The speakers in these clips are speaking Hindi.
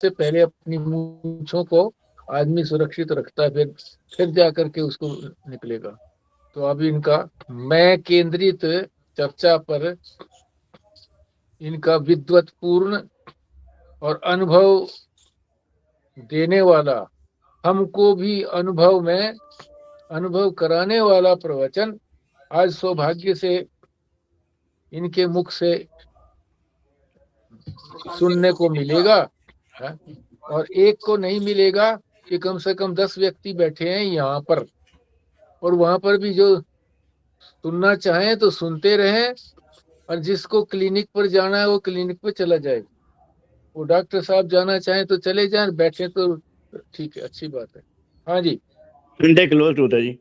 सबसे पहले अपनी मूंछों को आदमी सुरक्षित रखता है, फिर जा करके उसको निकलेगा। तो अभी इनका मैं केंद्रित चर्चा पर इनका विद्वत्पूर्ण और अनुभव देने वाला, हमको भी अनुभव कराने वाला प्रवचन आज सौभाग्य से इनके मुख से सुनने को मिलेगा। है? और एक को नहीं मिलेगा कि कम से कम 10 व्यक्ति बैठे हैं यहाँ पर, और वहां पर भी जो सुनना चाहें तो सुनते रहें, और जिसको क्लिनिक पर जाना है वो क्लिनिक पर चला जाए, वो डॉक्टर साहब जाना चाहें तो चले जाएं, बैठे तो ठीक है, अच्छी बात है। हाँ जी। संडे क्लोज होता है जी।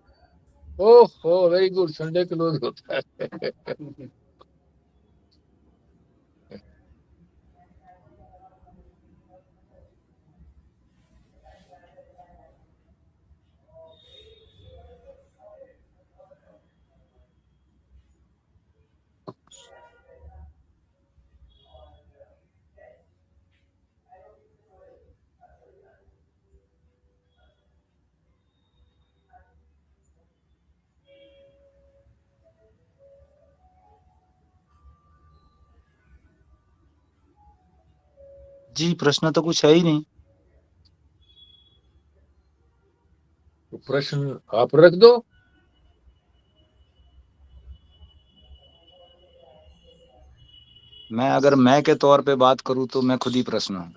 ओहो, वेरी गुड, संडे क्लोज होता है। जी प्रश्न तो कुछ है ही नहीं। तो प्रश्न आप रख दो। मैं अगर मैं के तौर पे बात करूं तो मैं खुद ही प्रश्न हूं।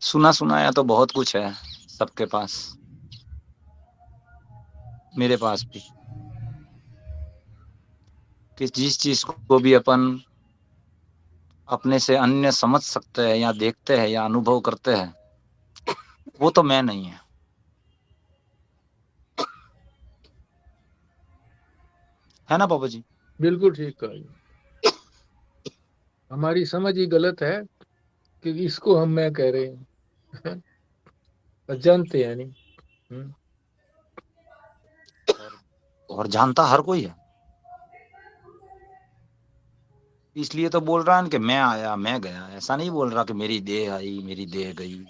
सुना सुनाया तो बहुत कुछ है सबके पास, मेरे पास भी, कि जिस चीज को भी अपन अपने से अन्य समझ सकते हैं या देखते हैं या अनुभव करते हैं, वो तो मैं नहीं है। है ना पापा जी? बिल्कुल ठीक कहा। हमारी समझ ही गलत है कि इसको हम मैं कह रहे हैं। जानते हैं नहीं। और जानता हर कोई है, इसलिए तो बोल रहा है कि मैं आया मैं गया। ऐसा नहीं बोल रहा कि मेरी देह आई मेरी देह गई।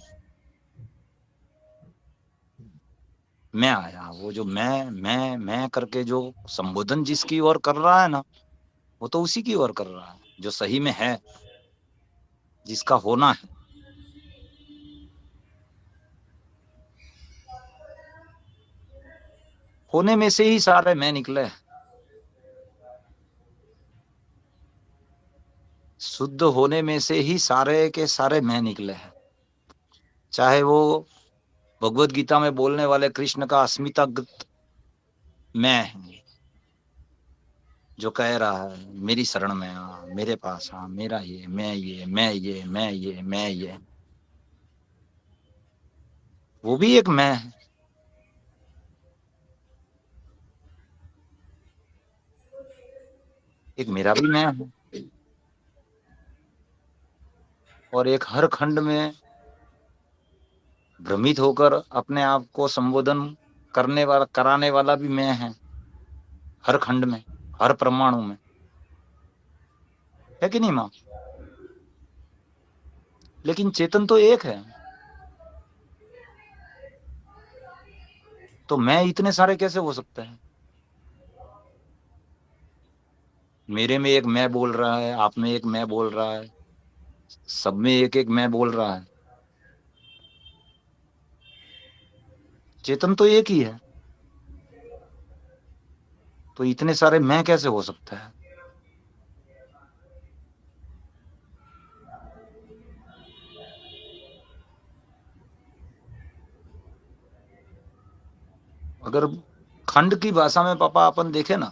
मैं आया, वो जो मैं करके जो संबोधन जिसकी ओर कर रहा है ना, वो तो उसी की ओर कर रहा है जो सही में है, जिसका होना है। होने में से ही सारे मैं निकले। शुद्ध होने में से ही सारे के सारे मैं निकले हैं। चाहे वो भगवत गीता में बोलने वाले कृष्ण का अस्मितागत मैं है, जो कह रहा है मेरी शरण में आ, मेरे पास आ, मेरा ये मैं ये मैं ये मैं ये मैं ये, वो भी एक मैं है। एक मेरा भी मैं है, और एक हर खंड में भ्रमित होकर अपने आप को संबोधन करने वाला कराने वाला भी मैं है, हर खंड में, हर परमाणु में। है कि नहीं माँ? लेकिन चेतन तो एक है, तो मैं इतने सारे कैसे हो सकते हैं? मेरे में एक मैं बोल रहा है, आप में एक मैं बोल रहा है, सब में एक एक मैं बोल रहा है। चेतन तो एक ही है, तो इतने सारे मैं कैसे हो सकता है? अगर खंड की भाषा में पापा अपन देखे ना,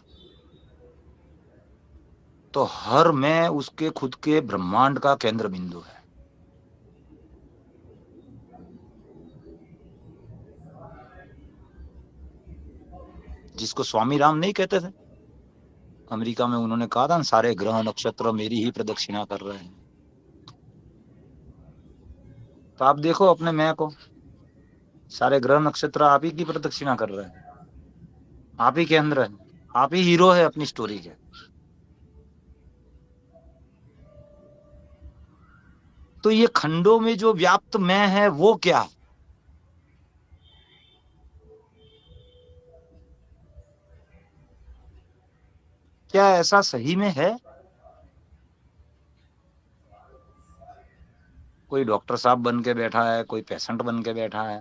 तो हर मैं उसके खुद के ब्रह्मांड का केंद्र बिंदु है। जिसको स्वामी राम नहीं कहते थे, अमेरिका में उन्होंने कहा था, सारे ग्रह नक्षत्र मेरी ही प्रदक्षिणा कर रहे हैं। तो आप देखो अपने मैं को, सारे ग्रह नक्षत्र आप ही की प्रदक्षिणा कर रहे हैं, आप ही के अंदर है, आप ही हीरो है अपनी स्टोरी के। तो ये खंडों में जो व्याप्त मैं है वो क्या? क्या ऐसा सही में है? कोई डॉक्टर साहब बन के बैठा है, कोई पेशेंट बन के बैठा है।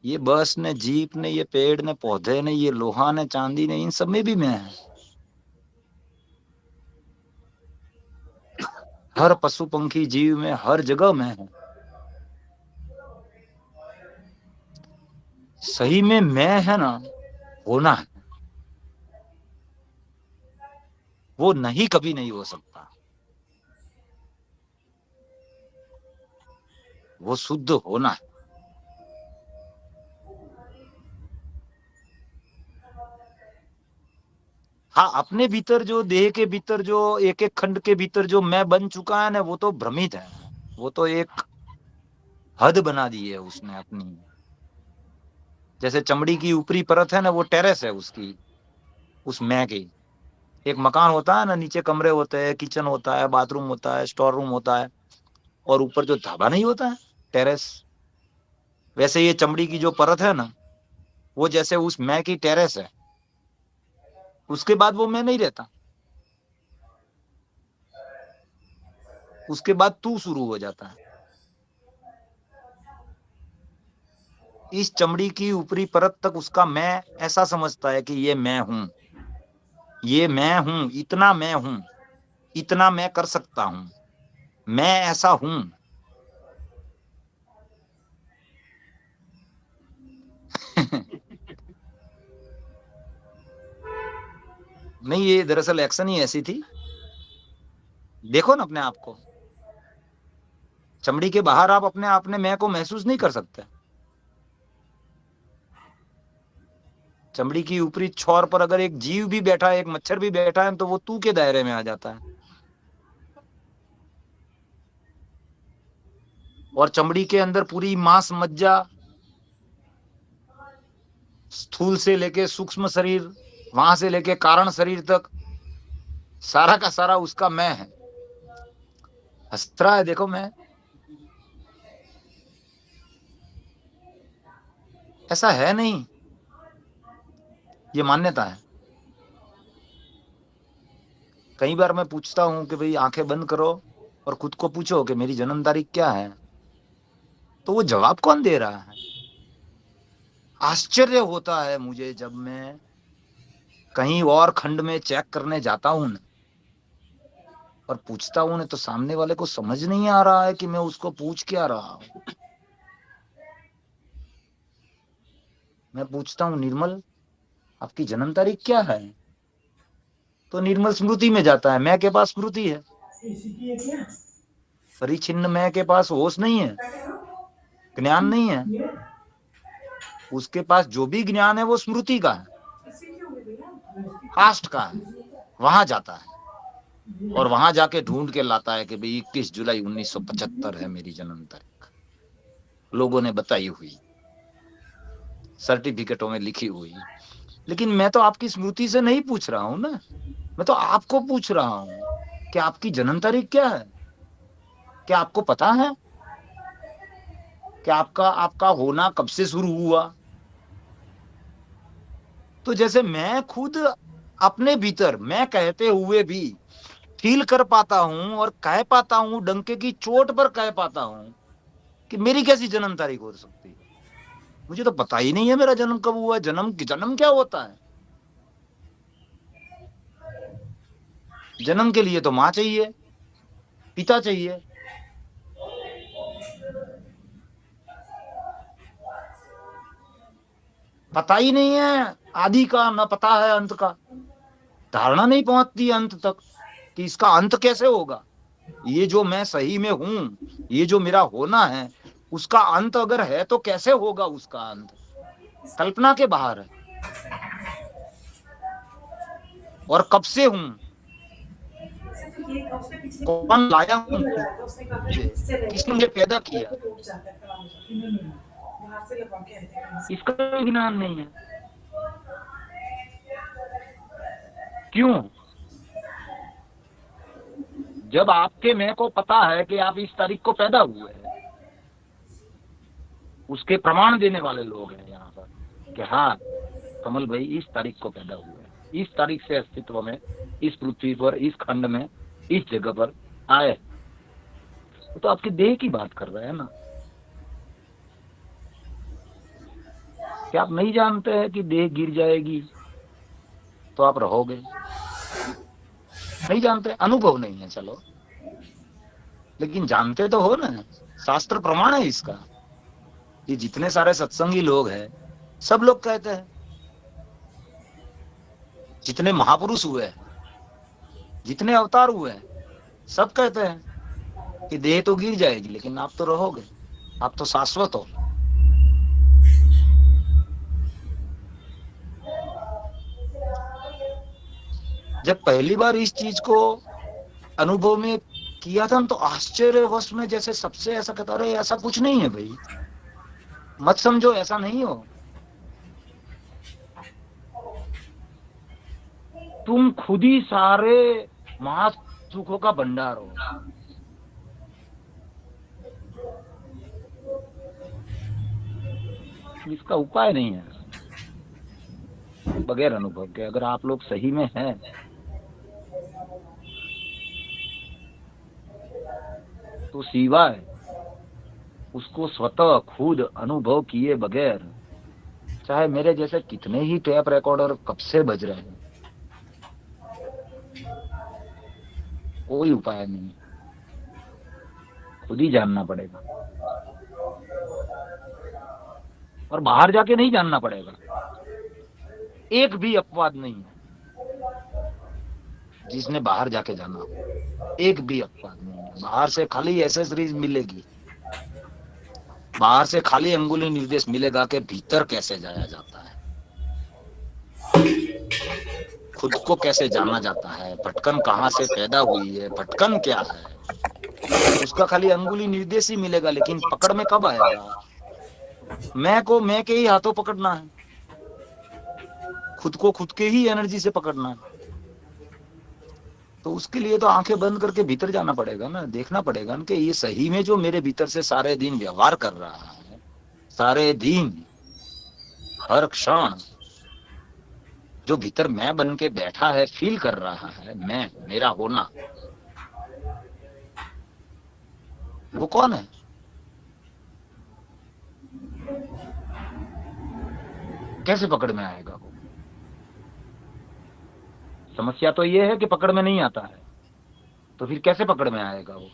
ये बस ने, जीप ने, ये पेड़ ने, पौधे ने, ये लोहा ने, चांदी ने, इन सब में भी मैं है। हर पशु पंखी जीव में, हर जगह मैं है। सही में मैं है ना, होना है, वो नहीं कभी नहीं हो सकता। वो शुद्ध होना है। हाँ, अपने भीतर जो, देह के भीतर जो एक एक खंड के भीतर जो मैं बन चुका है ना, वो तो भ्रमित है। वो तो एक हद बना दी है उसने अपनी। जैसे चमड़ी की ऊपरी परत है ना, वो टेरेस है उसकी, उस मैं की। एक मकान होता है ना, नीचे कमरे होते हैं, किचन होता है, बाथरूम होता है, स्टोर रूम होता है, और ऊपर जो ढाबा नहीं होता है, टेरेस। वैसे ये चमड़ी की जो परत है ना, वो जैसे उस मैं की टेरेस है। उसके बाद वो मैं नहीं रहता, उसके बाद तू शुरू हो जाता है। इस चमड़ी की ऊपरी परत तक उसका मैं ऐसा समझता है कि ये मैं हूं, ये मैं हूं, इतना मैं हूं, इतना मैं कर सकता हूं, मैं ऐसा हूं। नहीं, ये दरअसल एक्शन ही ऐसी थी। देखो ना अपने आप को, चमड़ी के बाहर आप अपने आप ने मैं को महसूस नहीं कर सकते। चमड़ी की ऊपरी छोर पर अगर एक जीव भी बैठा है, एक मच्छर भी बैठा है, तो वो तू के दायरे में आ जाता है। और चमड़ी के अंदर पूरी मांस मज्जा, स्थूल से लेके सूक्ष्म शरीर, वहां से लेके कारण शरीर तक, सारा का सारा उसका मैं है। हंस रहा है, देखो मैं। ऐसा है नहीं, ये मान्यता है। कई बार मैं पूछता हूं कि भाई आंखें बंद करो और खुद को पूछो कि मेरी जन्म तारीख क्या है, तो वो जवाब कौन दे रहा है? आश्चर्य होता है मुझे जब मैं कहीं और खंड में चेक करने जाता हूं ना, और पूछता हूं ना, तो सामने वाले को समझ नहीं आ रहा है कि मैं उसको पूछ क्या रहा हूं। मैं पूछता हूं, निर्मल आपकी जन्म तारीख क्या है? तो निर्मल स्मृति में जाता है, मैं के पास स्मृति है, परिचिन्न मैं के पास होश नहीं है, ज्ञान नहीं है। उसके पास जो भी ज्ञान है वो स्मृति का है, पास्ट का है। वहां जाता है और वहां जाके ढूंढ के लाता है कि भाई 21 जुलाई 1975 है मेरी जन्म तारीख, लोगों ने बताई हुई, सर्टिफिकेटों में लिखी हुई। लेकिन मैं तो आपकी स्मृति से नहीं पूछ रहा हूं ना, मैं तो आपको पूछ रहा हूं कि आपकी जन्म तारीख क्या है? क्या आपको पता है कि आपका आपका होना कब से शुरू हुआ? तो जैसे मैं खुद अपने भीतर मैं कहते हुए भी फील कर पाता हूं और कह पाता हूं, डंके की चोट पर कह पाता हूं कि मेरी कैसी जन्म तारीख हो सकती है? मुझे तो पता ही नहीं है मेरा जन्म कब हुआ है। जन्म जन्म क्या होता है? जन्म के लिए तो मां चाहिए, पिता चाहिए। पता ही नहीं है आदि का, न पता है अंत का, धारणा नहीं पहुंचती अंत तक कि इसका अंत कैसे होगा। ये जो मैं सही में हूं, ये जो मेरा होना है, उसका अंत अगर है तो कैसे होगा उसका अंत, कल्पना के बाहर है। और कब से हूं, कौन लाया हूं मुझे, किसने मुझे पैदा किया, इसका भी ज्ञान नहीं है। क्यों? जब आपके मैं को पता है कि आप इस तारीख को पैदा हुए हैं, उसके प्रमाण देने वाले लोग हैं यहाँ पर कि हाँ कमल भाई इस तारीख को पैदा हुए हैं, इस तारीख से अस्तित्व में, इस पृथ्वी पर, इस खंड में, इस जगह पर आए, तो आपकी देह की बात कर रहे हैं ना। क्या आप नहीं जानते हैं कि देह गिर जाएगी तो आप रहोगे? नहीं जानते, अनुभव नहीं है, चलो, लेकिन जानते तो हो ना, शास्त्र प्रमाण है इसका। ये जितने सारे सत्संगी लोग हैं सब लोग कहते हैं, जितने महापुरुष हुए, जितने अवतार हुए, सब कहते हैं कि देह तो गिर जाएगी लेकिन आप तो रहोगे, आप तो शाश्वत हो। जब पहली बार इस चीज को अनुभव में किया था तो आश्चर्यवश में जैसे सबसे ऐसा कहता रहे ऐसा कुछ नहीं है भाई, मत समझो ऐसा नहीं हो, तुम खुद ही सारे महासुखों का भंडार हो। इसका उपाय नहीं है बगैर अनुभव के। अगर आप लोग सही में हैं तो सिवाय उसको स्वतः खुद अनुभव किए बगैर, चाहे मेरे जैसे कितने ही टेप रिकॉर्डर कब से बज रहे हैं, कोई उपाय नहीं, खुद ही जानना पड़ेगा। और बाहर जाके नहीं जानना पड़ेगा, एक भी अपवाद नहीं है जिसने बाहर जाके जाना, एक भी अपवाद नहीं है। बाहर से खाली एसेसरीज मिलेगी, बाहर से खाली अंगुली निर्देश मिलेगा कि भीतर कैसे जाया जाता है, खुद को कैसे जाना जाता है, भटकन कहाँ से पैदा हुई है, भटकन क्या है, उसका खाली अंगुली निर्देश ही मिलेगा। लेकिन पकड़ में कब आएगा? मैं को मैं के ही हाथों पकड़ना है, खुद को खुद के ही एनर्जी से पकड़ना है। तो उसके लिए तो आंखें बंद करके भीतर जाना पड़ेगा ना, देखना पड़ेगा ना कि ये सही में जो मेरे भीतर से सारे दिन व्यवहार कर रहा है, सारे दिन हर क्षण जो भीतर मैं बन के बैठा है, फील कर रहा है, मैं, मेरा होना, वो कौन है? कैसे पकड़ में आएगा वो? समस्या तो ये है कि पकड़ में नहीं आता है, तो फिर कैसे पकड़ में आएगा वो?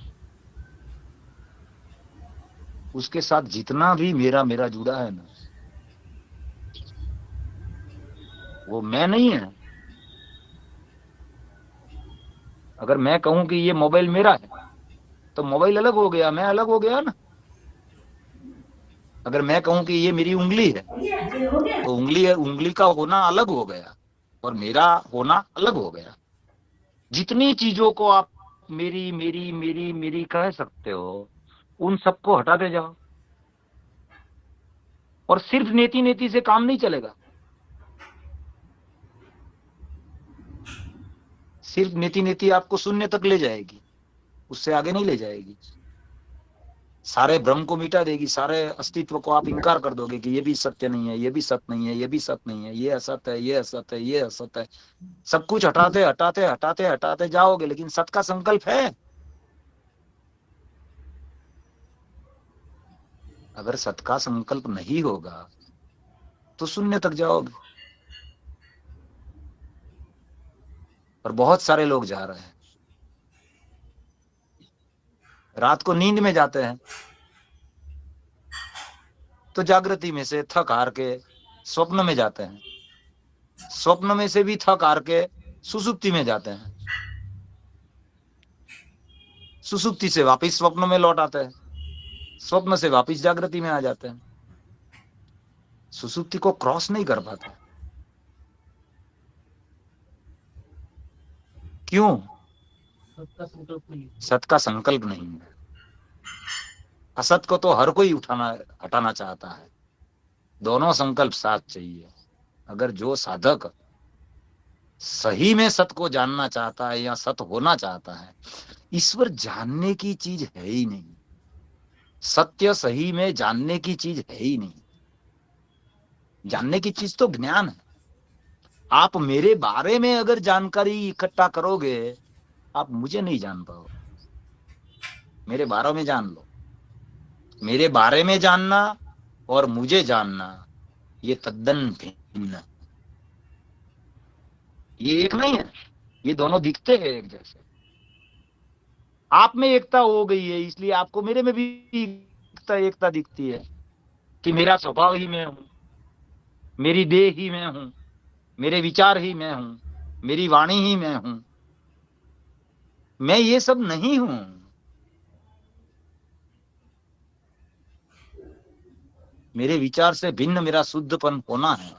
उसके साथ जितना भी मेरा मेरा जुड़ा है ना, वो मैं नहीं है। अगर मैं कहूं कि ये मोबाइल मेरा है तो मोबाइल अलग हो गया, मैं अलग हो गया ना। अगर मैं कहूं कि ये मेरी उंगली है तो उंगली का होना अलग हो गया और मेरा होना अलग हो गया। जितनी चीजों को आप मेरी मेरी मेरी मेरी कह सकते हो, उन सबको हटाते जाओ। और सिर्फ नेति नेति से काम नहीं चलेगा, सिर्फ नेति नेति आपको शून्य तक ले जाएगी, उससे आगे नहीं ले जाएगी। सारे भ्रम को मिटा देगी, सारे अस्तित्व को आप इंकार कर दोगे कि ये भी सत्य नहीं है, ये भी सत्य नहीं है, ये भी सत्य नहीं है, ये असत्य है, ये असत्य है, ये असत्य है। सब कुछ हटाते हटाते हटाते हटाते जाओगे, लेकिन सत्य का संकल्प है। अगर सत्य का संकल्प नहीं होगा तो शून्य तक जाओगे। और बहुत सारे लोग जा रहे हैं, रात को नींद में जाते हैं तो जागृति में से थक हार के स्वप्न में जाते हैं, स्वप्न में से भी थक हार के सुसुप्ति में जाते हैं, सुसुप्ति से वापस स्वप्न में लौट आते हैं, स्वप्न से वापस जागृति में आ जाते हैं, सुसुप्ति को क्रॉस नहीं कर पाते। क्यों? सत का संकल्प नहीं है। असत को तो हर कोई हटाना चाहता है, दोनों संकल्प साथ चाहिए। अगर जो साधक सही में सत को जानना चाहता है या सत होना चाहता है, ईश्वर जानने की चीज है ही नहीं, सत्य सही में जानने की चीज है ही नहीं। जानने की चीज तो ज्ञान है। आप मेरे बारे में अगर जानकारी इकट्ठा करोगे, आप मुझे नहीं जान पाओ। मेरे बारे में जान लो। मेरे बारे में जानना और मुझे जानना ये तद्दन भिन्न, ये एक नहीं है। ये दोनों दिखते हैं एक जैसे। आप में एकता हो गई है, इसलिए आपको मेरे में भी एकता दिखती है कि मेरा स्वभाव ही मैं हूं, मेरी देह ही मैं हूं, मेरे विचार ही मैं हूं, मेरी वाणी ही मैं हूं। मैं ये सब नहीं हूं। मेरे विचार से भिन्न मेरा शुद्धपन होना है।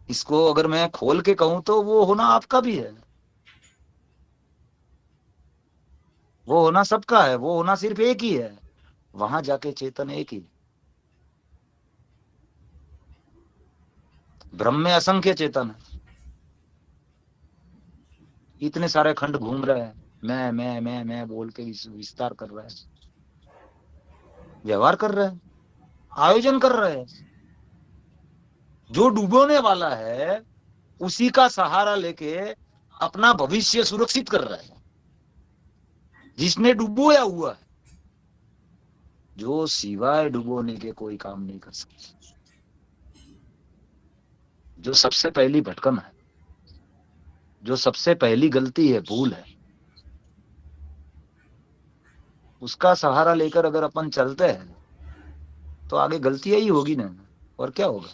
इसको अगर मैं खोल के कहूं तो वो होना आपका भी है, वो होना सबका है, वो होना सिर्फ एक ही है। वहां जाके चेतन एक ही। ब्रह्म में असंख्य चेतन है। इतने सारे खंड घूम रहे हैं, मैं बोल के विस्तार कर रहे हैं, व्यवहार कर रहे हैं, आयोजन कर रहे हैं। जो डूबोने वाला है उसी का सहारा लेके अपना भविष्य सुरक्षित कर रहा है। जिसने डुबोया हुआ है, जो सिवाय डुबोने के कोई काम नहीं कर सकता, जो सबसे पहली भटकन है, जो सबसे पहली गलती है, भूल है, उसका सहारा लेकर अगर अपन चलते हैं तो आगे गलतियां ही होगी ना, और क्या होगा।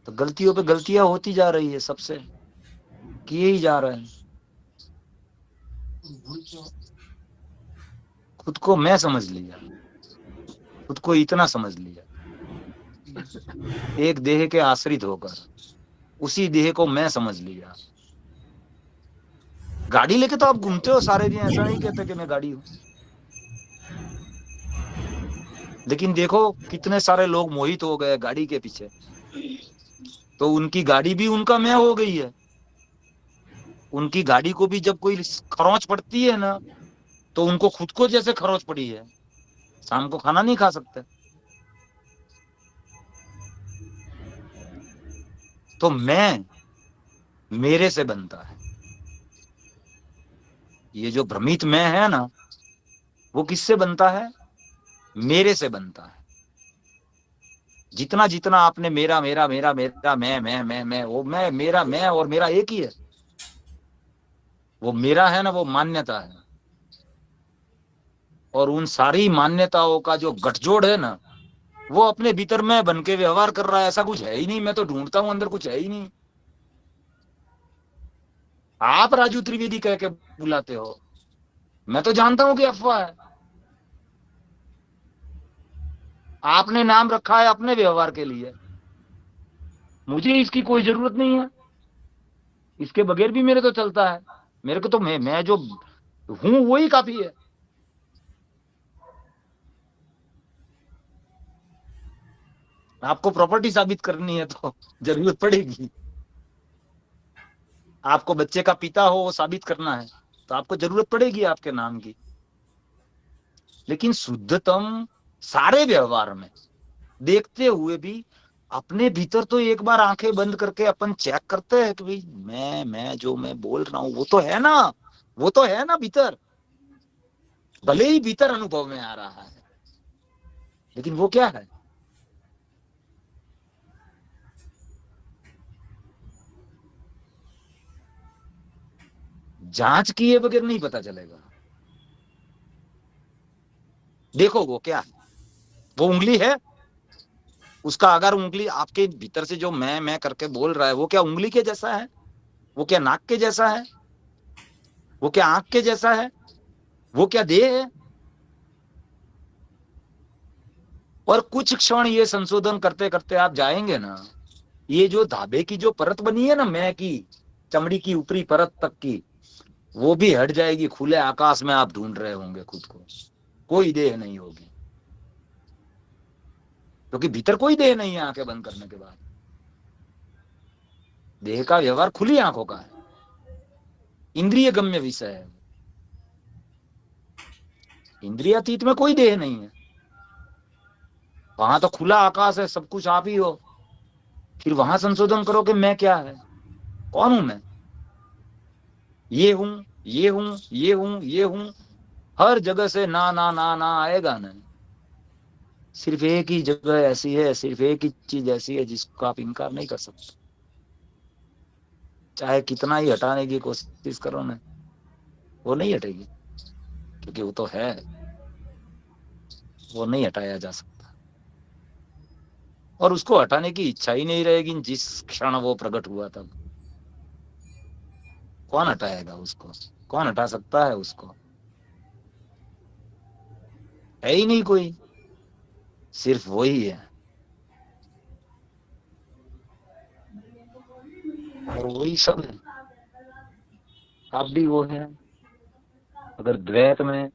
तो गलतियों पे गलतियां होती जा रही है, सबसे किए ही जा रहे हैं। खुद को मैं समझ लिया, खुद को इतना समझ लिया, एक देह के आश्रित होकर उसी देह को मैं समझ लिया। गाड़ी लेके तो आप घूमते हो सारे दिन, ऐसा नहीं कहते कि मैं गाड़ी हूं, लेकिन देखो कितने सारे लोग मोहित हो गए गाड़ी के पीछे, तो उनकी गाड़ी भी उनका मैं हो गई है। उनकी गाड़ी को भी जब कोई खरोंच पड़ती है ना, तो उनको खुद को जैसे खरोंच पड़ी है, शाम को खाना नहीं खा सकते। तो मैं मेरे से बनता है। ये जो भ्रमित मैं है ना, वो किससे बनता है? मेरे से बनता है। जितना जितना आपने मेरा मेरा मेरा मेरा मैं वो मैं मेरा मैं और मेरा एक ही है। वो मेरा है ना, वो मान्यता है। और उन सारी मान्यताओं का जो गठजोड़ है ना, वो अपने भीतर में बन के व्यवहार कर रहा है। ऐसा कुछ है ही नहीं। मैं तो ढूंढता हूं, अंदर कुछ है ही नहीं। आप राजू त्रिवेदी कह के बुलाते हो, मैं तो जानता हूं कि अफवाह है। आपने नाम रखा है अपने व्यवहार के लिए, मुझे इसकी कोई जरूरत नहीं है। इसके बगैर भी मेरे तो चलता है। मेरे को तो मैं जो हूं वही काफी है। आपको प्रॉपर्टी साबित करनी है तो जरूरत पड़ेगी। आपको बच्चे का पिता हो वो साबित करना है तो आपको जरूरत पड़ेगी आपके नाम की। लेकिन शुद्धतम सारे व्यवहार में देखते हुए भी अपने भीतर तो एक बार आंखें बंद करके अपन चेक करते हैं कि भाई मैं जो मैं बोल रहा हूं वो तो है ना, वो तो है ना भीतर। भले ही भीतर अनुभव में आ रहा है, लेकिन वो क्या है? जांच किए बगैर नहीं पता चलेगा। देखो वो क्या है, वो उंगली है, उसका अगर उंगली आपके भीतर से जो मैं करके बोल रहा है, वो क्या उंगली के जैसा है? वो क्या नाक के जैसा है? वो क्या आंख के जैसा है? वो क्या देह है? और कुछ क्षण ये संशोधन करते करते आप जाएंगे ना, ये जो धाबे की जो परत बनी है ना, मैं की चमड़ी की ऊपरी परत तक की, वो भी हट जाएगी। खुले आकाश में आप ढूंढ रहे होंगे खुद को, कोई देह नहीं होगी, क्योंकि भीतर कोई देह नहीं है। आंखें बंद करने के बाद देह का व्यवहार खुली आंखों का है, इंद्रिय गम्य विषय है। इंद्रियातीत में कोई देह नहीं है, वहां तो खुला आकाश है, सब कुछ आप ही हो। फिर वहां संशोधन करो कि मैं क्या है, कौन हूं मैं? ये हूं, ये हूं, ये हूं, ये हूं, हर जगह से ना ना ना ना आएगा ना। सिर्फ एक ही जगह ऐसी है, सिर्फ एक ही चीज ऐसी है जिसको आप इनकार नहीं कर सकते। चाहे कितना ही हटाने की कोशिश करो ना, वो नहीं हटेगी, क्योंकि वो तो है, वो नहीं हटाया जा सकता। और उसको हटाने की इच्छा ही नहीं रहेगी जिस क्षण वो प्रकट हुआ तब। कौन हटाएगा उसको? कौन हटा सकता है उसको? है ही नहीं कोई, सिर्फ वही है। और वही सब है, आप भी वो है। अगर द्वैत में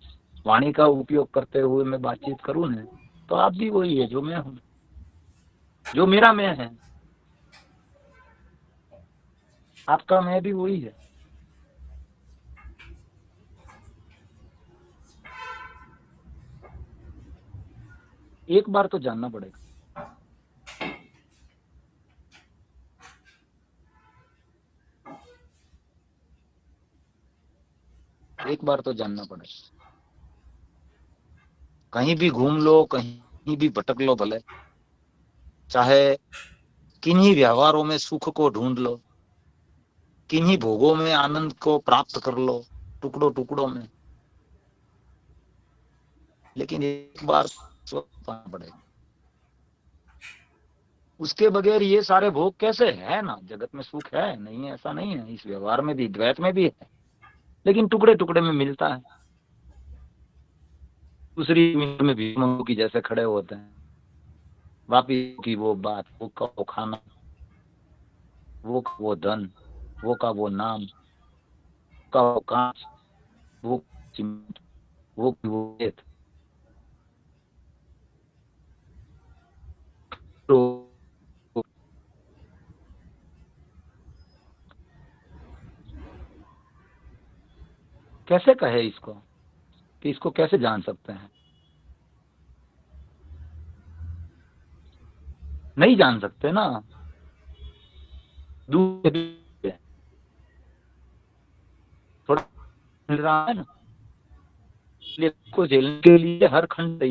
वाणी का उपयोग करते हुए मैं बातचीत करूं ना, तो आप भी वही है जो मैं हूं, जो मेरा मैं है। आपका मैं भी वही है। एक बार तो जानना पड़ेगा, एक बार तो जानना पड़ेगा। कहीं भी घूम लो, कहीं भी भटक लो, भले चाहे किन्हीं व्यवहारों में सुख को ढूंढ लो, किन्हीं भोगों में आनंद को प्राप्त कर लो, टुकड़ों टुकड़ों में, लेकिन एक बार सोचना पड़ेगा। उसके बगैर ये सारे भोग कैसे है ना? जगत में सुख है नहीं है ऐसा नहीं है, इस व्यवहार में भी, द्वैत में भी है, लेकिन टुकड़े टुकड़े में मिलता है। दूसरी मिनट में भीष्म की जैसे खड़े होते हैं, वापिस की वो बात, वो का वो खाना, वो धन, वो का वो नाम, का वो कांच, वो सीमेंट, वो रेत। तो कैसे कहे इसको, कि इसको कैसे जान सकते हैं? नहीं जान सकते ना, दूर थोड़ा मिल रहा है ना, इसलिए को झेलने के लिए हर खंड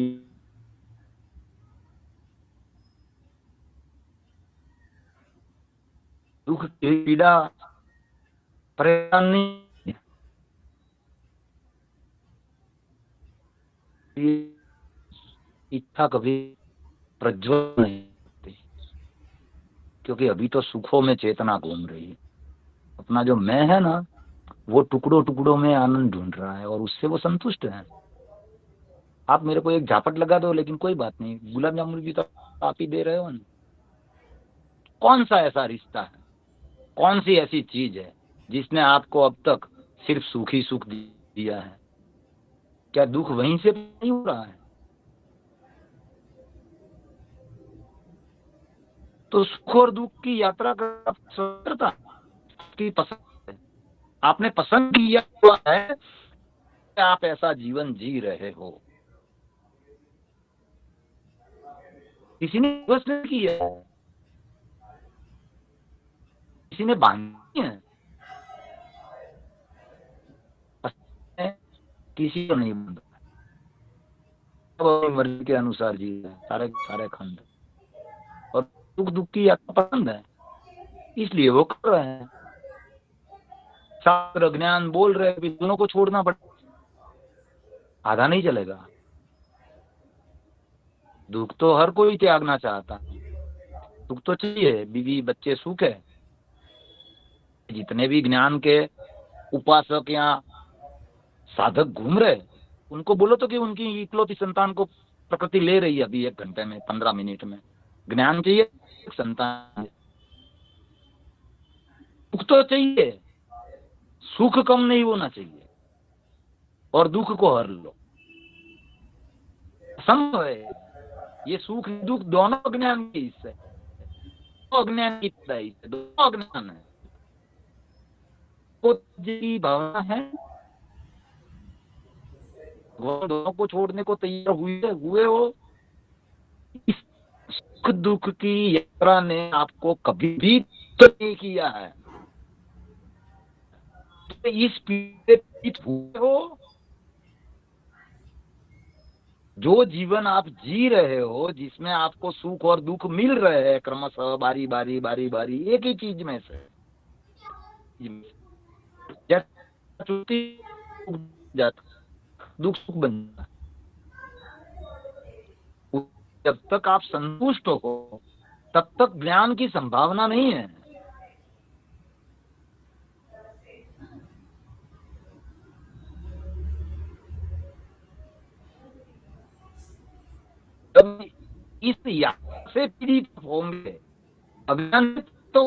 दुख पीड़ा परेशानी इच्छा कभी प्रज्वल नहीं होती, क्योंकि अभी तो सुखों में चेतना घूम रही है। अपना जो मैं है ना, वो टुकड़ों टुकड़ों में आनंद ढूंढ रहा है और उससे वो संतुष्ट है। आप मेरे को एक झापट लगा दो, लेकिन कोई बात नहीं, गुलाब जामुन भी तो आप ही दे रहे हो ना। कौन सा ऐसा रिश्ता है, कौन सी ऐसी चीज है जिसने आपको अब तक सिर्फ सुख ही सुख दिया है? क्या दुख वहीं से नहीं हो रहा है? तो सुख और दुख की यात्रा का स्वतंत्रता की पसंद है, आपने पसंद किया हुआ है कि आप ऐसा जीवन जी रहे हो। किसी ने बस नहीं किया है, किसी ने बांधी है, किसी को नहीं बांधा, अपनी मर्जी के अनुसार जी रहे हैं सारे सारे खंड। और सुख दुख की यात्रा पसंद है, इसलिए वो कर रहे हैं। शास्त्र ज्ञान बोल रहे हैं, दोनों को छोड़ना पड़ेगा, आधा नहीं चलेगा। दुख तो हर कोई त्यागना चाहता है, सुख तो चाहिए, बीवी बच्चे सुख है। जितने भी ज्ञान के उपासक या साधक घूम रहे, उनको बोलो तो कि उनकी इकलौती संतान को प्रकृति ले रही है अभी 1 घंटे में, 15 मिनट में। ज्ञान चाहिए, संतान, सुख तो चाहिए, सुख कम नहीं होना चाहिए, और दुख को हर लो, संभव है। ये सुख दुख दोनों अज्ञान के हिस्से, अज्ञान की पैदाइश है, दोनों अज्ञान है। की भावना है, वो दोनों को छोड़ने को तैयार हुए हो। इस सुख दुख की यात्रा ने आपको कभी भी तो नहीं किया है, तो इस पीड़ित हुए हो। जो जीवन आप जी रहे हो, जिसमें आपको सुख और दुख मिल रहे हैं क्रमशः, बारी बारी बारी बारी, एक ही चीज में से दुख सुख बन जाता। जब तक आप संतुष्ट हो तब तक ज्ञान की संभावना नहीं है। जब इस याद से पीड़ित होंगे, अज्ञान तो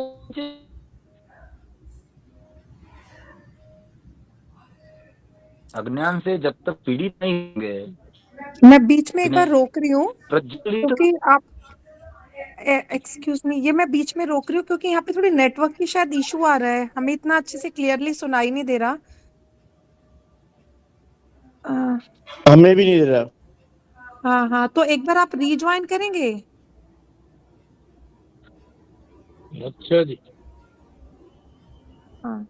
अज्ञान से जब तक पीड़ित नहीं होंगे। मैं बीच में एक बार रोक रही हूँ क्योंकि आप एक्सक्यूज मी, ये मैं बीच में रोक रही हूँ क्योंकि यहाँ पे थोड़ी नेटवर्क की शायद इशू आ रहा है, हमें इतना अच्छे से क्लियरली सुनाई नहीं दे रहा। हमें भी नहीं दे रहा। हाँ हाँ, तो एक बार आप रीज्वाइन करेंगे? अच्छा जी। हाँ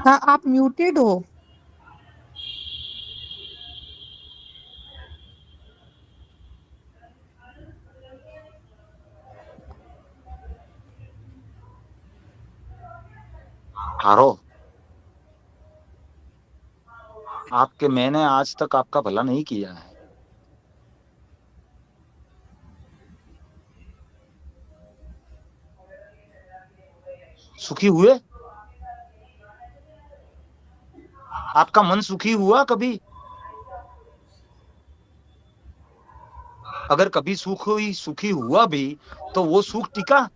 हाँ, आप म्यूटेड हो। हारो आपके, मैंने आज तक आपका भला नहीं किया है। सुखी हुए? आपका मन सुखी हुआ कभी? अगर कभी सुखी हुआ भी तो वो सुख टिका?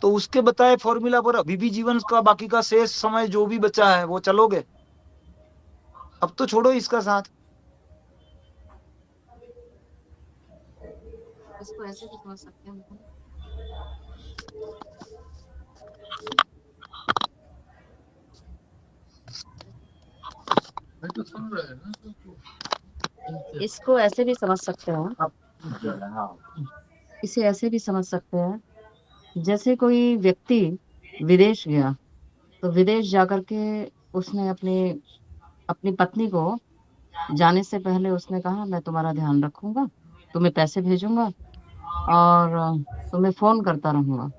तो उसके बताए फॉर्मूला पर अभी भी जीवन का बाकी का शेष समय जो भी बचा है वो चलोगे। अब तो छोड़ो इसका साथ। इसको ऐसे भी समझ सकते हैं। मैं तो सुन रहा है ना। इसको ऐसे भी समझ सकते हैं, इसे ऐसे भी समझ सकते हैं, जैसे कोई व्यक्ति विदेश गया तो विदेश जाकर के उसने अपनी पत्नी को जाने से पहले उसने कहा मैं तुम्हारा ध्यान रखूंगा, तुम्हें पैसे भेजूंगा और तुम्हें फोन करता रहूंगा।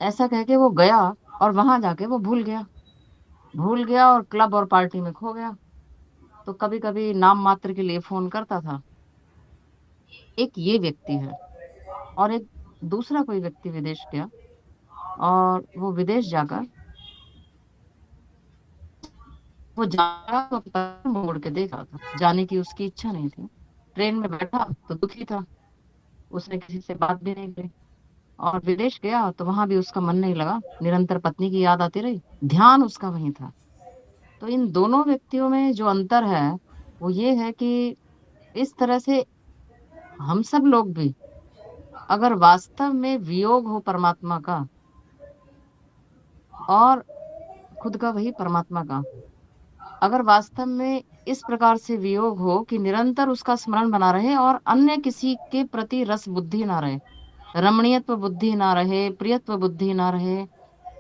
ऐसा कह के वो गया और वहां जाके वो भूल गया और क्लब और पार्टी में खो गया। तो कभी कभी नाम मात्र के लिए फोन करता था। एक ये व्यक्ति है, और एक दूसरा कोई व्यक्ति विदेश गया और वो विदेश जाकर वो मोड़ के देख रहा था, जाने की उसकी इच्छा नहीं थी। ट्रेन में बैठा तो दुखी था, उसने किसी से बात भी नहीं करी, और विदेश गया तो वहां भी उसका मन नहीं लगा, निरंतर पत्नी की याद आती रही, ध्यान उसका वहीं था। तो इन दोनों व्यक्तियों में जो अंतर है वो ये है कि इस तरह से हम सब लोग भी अगर वास्तव में वियोग हो परमात्मा का और खुद का वही परमात्मा का, अगर वास्तव में इस प्रकार से वियोग हो कि निरंतर उसका स्मरण बना रहे और अन्य किसी के प्रति रस बुद्धि ना रहे, रमणीयत्व बुद्धि ना रहे, प्रियत्व बुद्धि ना रहे।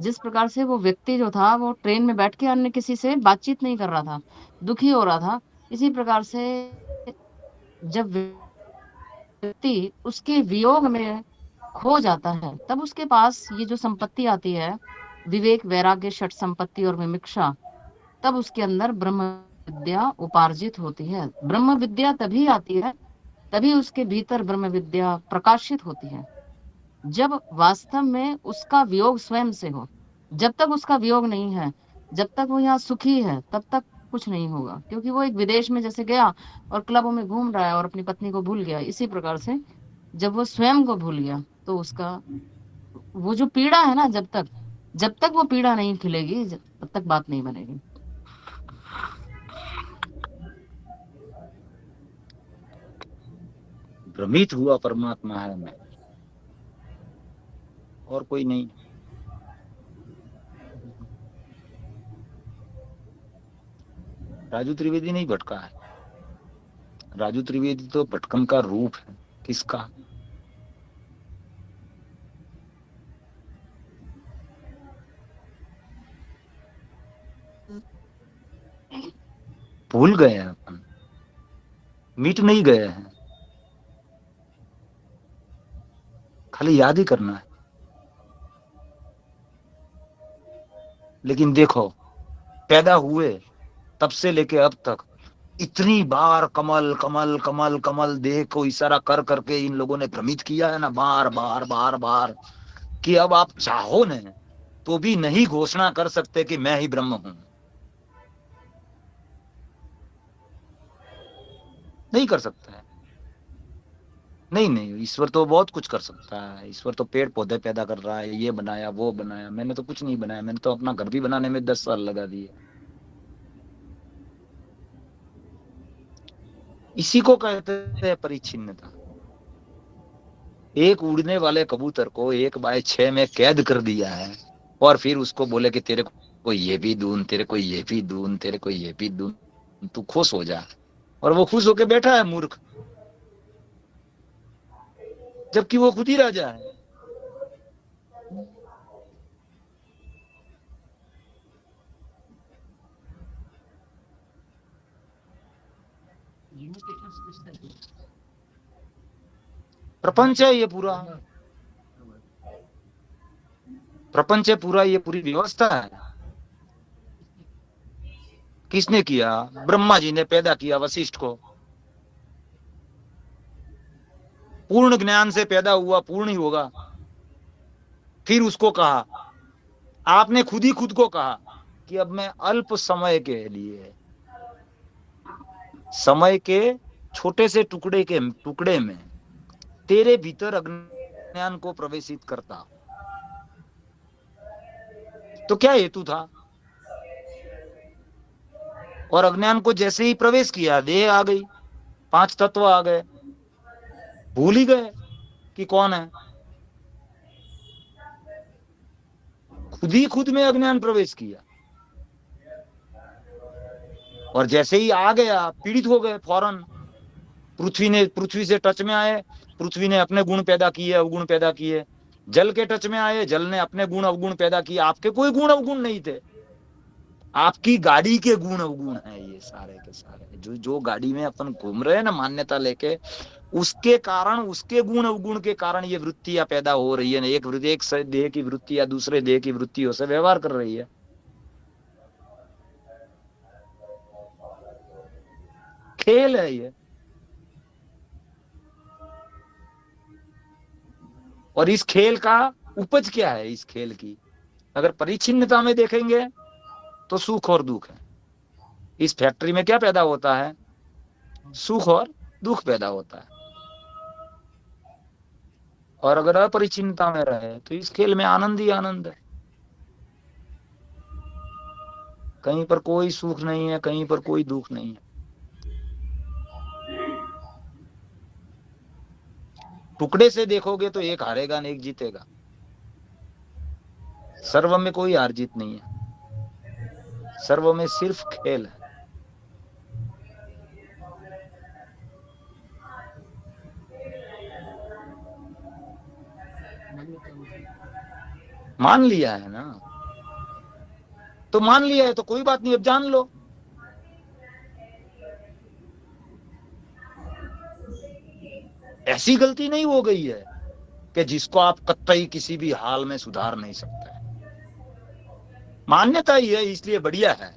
जिस प्रकार से वो व्यक्ति जो था वो ट्रेन में बैठ के अन्य किसी से बातचीत नहीं कर रहा था, दुखी हो रहा था, इसी प्रकार से जब व्यक्ति उसके वियोग में खो जाता है तब उसके पास ये जो संपत्ति आती है, विवेक, वैराग्य, षट संपत्ति और विमिक्षा, तब उसके अंदर ब्रह्म विद्या उपार्जित होती है। ब्रह्म विद्या तभी आती है, तभी उसके भीतर ब्रह्म विद्या प्रकाशित होती है जब वास्तव में उसका वियोग स्वयं से हो। जब तक उसका वियोग नहीं है, जब तक वो यहाँ सुखी है, तब तक कुछ नहीं होगा, क्योंकि वो एक विदेश में जैसे गया और क्लबों में घूम रहा है और अपनी पत्नी को भूल गया, इसी प्रकार से जब वो स्वयं को भूल गया तो उसका वो जो पीड़ा है ना, जब तक वो पीड़ा नहीं खिलेगी तब तक बात नहीं बनेगी। भ्रमित हुआ परमात्मा है मैं, और कोई नहीं। राजू त्रिवेदी नहीं भटका है, राजू त्रिवेदी तो भटकन का रूप है। किसका? भूल गए हैं अपन, मिट नहीं गए हैं, खाली याद ही करना है। लेकिन देखो, पैदा हुए तब से लेके अब तक इतनी बार कमल कमल कमल कमल देह को इशारा कर करके इन लोगों ने भ्रमित किया है ना, बार बार बार बार, कि अब आप चाहो न तो भी नहीं घोषणा कर सकते कि मैं ही ब्रह्म हूं। नहीं कर सकता है। नहीं, ईश्वर तो बहुत कुछ कर सकता है। ईश्वर तो पेड़ पौधे पैदा कर रहा है, ये बनाया वो बनाया। मैंने तो कुछ नहीं बनाया, मैंने तो अपना घर भी बनाने में 10 साल लगा दिए। इसी को कहते हैं परिच्छिन्नता। एक उड़ने वाले कबूतर को 1/6 में कैद कर दिया है और फिर उसको बोले कि तेरे को ये भी दूं, तेरे को ये भी दूं, तेरे को ये भी दूं, तू खुश हो जा। और वो खुश होके बैठा है मूर्ख, जबकि वो खुद ही राजा है। प्रपंच है ये पूरा, प्रपंच है पूरा, ये पूरी व्यवस्था है। किसने किया? ब्रह्मा जी ने पैदा किया वशिष्ठ को। पूर्ण ज्ञान से पैदा हुआ, पूर्ण ही होगा। फिर उसको कहा, आपने खुद ही खुद को कहा कि अब मैं अल्प समय के लिए, समय के छोटे से टुकड़े में तेरे भीतर अज्ञान को प्रवेशित करता। तो क्या हेतु था? और अज्ञान को जैसे ही प्रवेश किया, देह आ गई, 5 तत्व आ गए, भूल ही गए कि कौन है। खुद ही खुद में अज्ञान प्रवेश किया और जैसे ही आ गया पीड़ित हो गए फौरन। पृथ्वी से टच में आए, पृथ्वी ने अपने गुण पैदा किए, अवगुण पैदा किए। जल के टच में आए, जल ने अपने गुण अवगुण पैदा किए। आपके कोई गुण अवगुण नहीं थे, आपकी गाड़ी के गुण अवगुण है ये सारे के सारे। जो गाड़ी में अपन घूम रहे हैं ना मान्यता लेके, उसके कारण, उसके गुण अवगुण के कारण ये वृत्तियां पैदा हो रही है। एक देह की वृत्ति या दूसरे देह की वृत्तियों से व्यवहार कर रही है। खेल है ये। और इस खेल का उपज क्या है? इस खेल की अगर परिच्छिन्नता में देखेंगे तो सुख और दुख है। इस फैक्ट्री में क्या पैदा होता है? सुख और दुख पैदा होता है। और अगर अपरिच्छिन्नता में रहे तो इस खेल में आनंद ही आनंद है। कहीं पर कोई सुख नहीं है, कहीं पर कोई दुख नहीं है। टुकड़े से देखोगे तो एक हारेगा न एक जीतेगा। सर्व में कोई हार जीत नहीं है, सर्व में सिर्फ खेल है। मान लिया है ना, तो मान लिया है तो कोई बात नहीं, अब जान लो। ऐसी गलती नहीं हो गई है कि जिसको आप कतई किसी भी हाल में सुधार नहीं सकते। मान्यता ही है, इसलिए बढ़िया है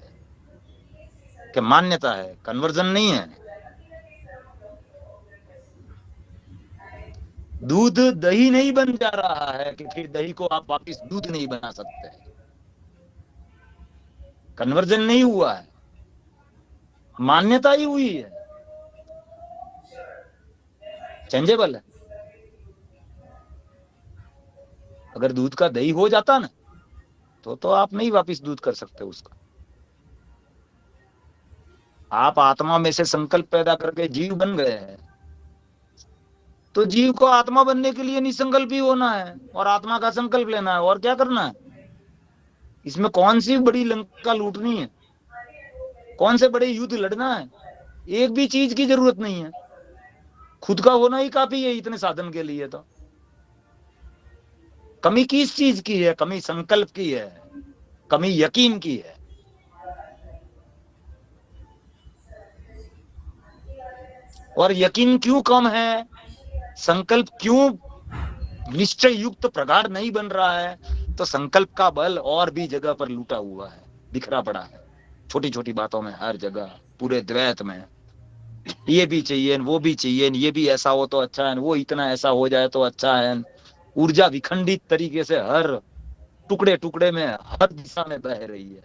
कि मान्यता है, कन्वर्जन नहीं है। दूध दही नहीं बन जा रहा है कि फिर दही को आप वापस दूध नहीं बना सकते। कन्वर्जन नहीं हुआ है, मान्यता ही हुई है, चेंजेबल है। अगर दूध का दही हो जाता ना तो आप नहीं वापस दूध कर सकते उसका। आप आत्मा में से संकल्प पैदा करके जीव बन गए हैं, तो जीव को आत्मा बनने के लिए निसंकल्प ही होना है और आत्मा का संकल्प लेना है, और क्या करना है। इसमें कौन सी बड़ी लंका लूटनी है, कौन से बड़े युद्ध लड़ना है, एक भी चीज की जरूरत नहीं है। खुद का होना ही काफी है इतने साधन के लिए। तो कमी किस चीज की है? कमी संकल्प की है, कमी यकीन की है। और यकीन क्यों कम है, संकल्प क्यों निश्चय युक्त प्रगाढ़ नहीं बन रहा है? तो संकल्प का बल और भी जगह पर लूटा हुआ है, बिखरा पड़ा है, छोटी छोटी बातों में, हर जगह, पूरे द्वैत में। ये भी चाहिए, वो भी चाहिए, ये भी ऐसा हो तो अच्छा है, वो इतना ऐसा हो जाए तो अच्छा है। ऊर्जा विखंडित तरीके से हर टुकड़े टुकड़े में, हर दिशा में बह रही है।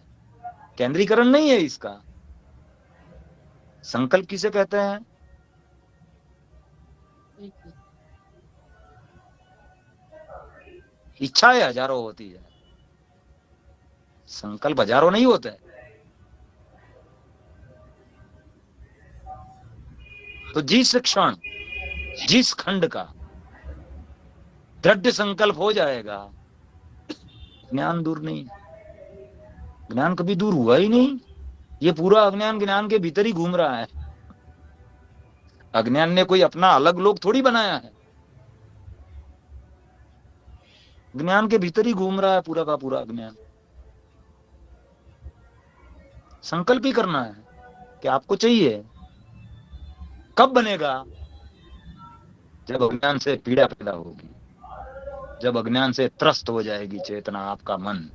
केंद्रीकरण नहीं है इसका। संकल्प किसे कहते हैं? इच्छाएं हजारों होती है, संकल्प हजारों नहीं होते। तो जिस क्षण, जिस खंड का दृढ़ संकल्प हो जाएगा, ज्ञान दूर नहीं। ज्ञान कभी दूर हुआ ही नहीं। ये पूरा अज्ञान ज्ञान के भीतर ही घूम रहा है। अज्ञान ने कोई अपना अलग लोग थोड़ी बनाया है, ज्ञान के भीतर ही घूम रहा है पूरा का पूरा अज्ञान। संकल्प ही करना है कि आपको चाहिए। कब बनेगा? जब अज्ञान से पीड़ा पैदा होगी, जब अज्ञान से त्रस्त हो जाएगी चेतना, आपका मन।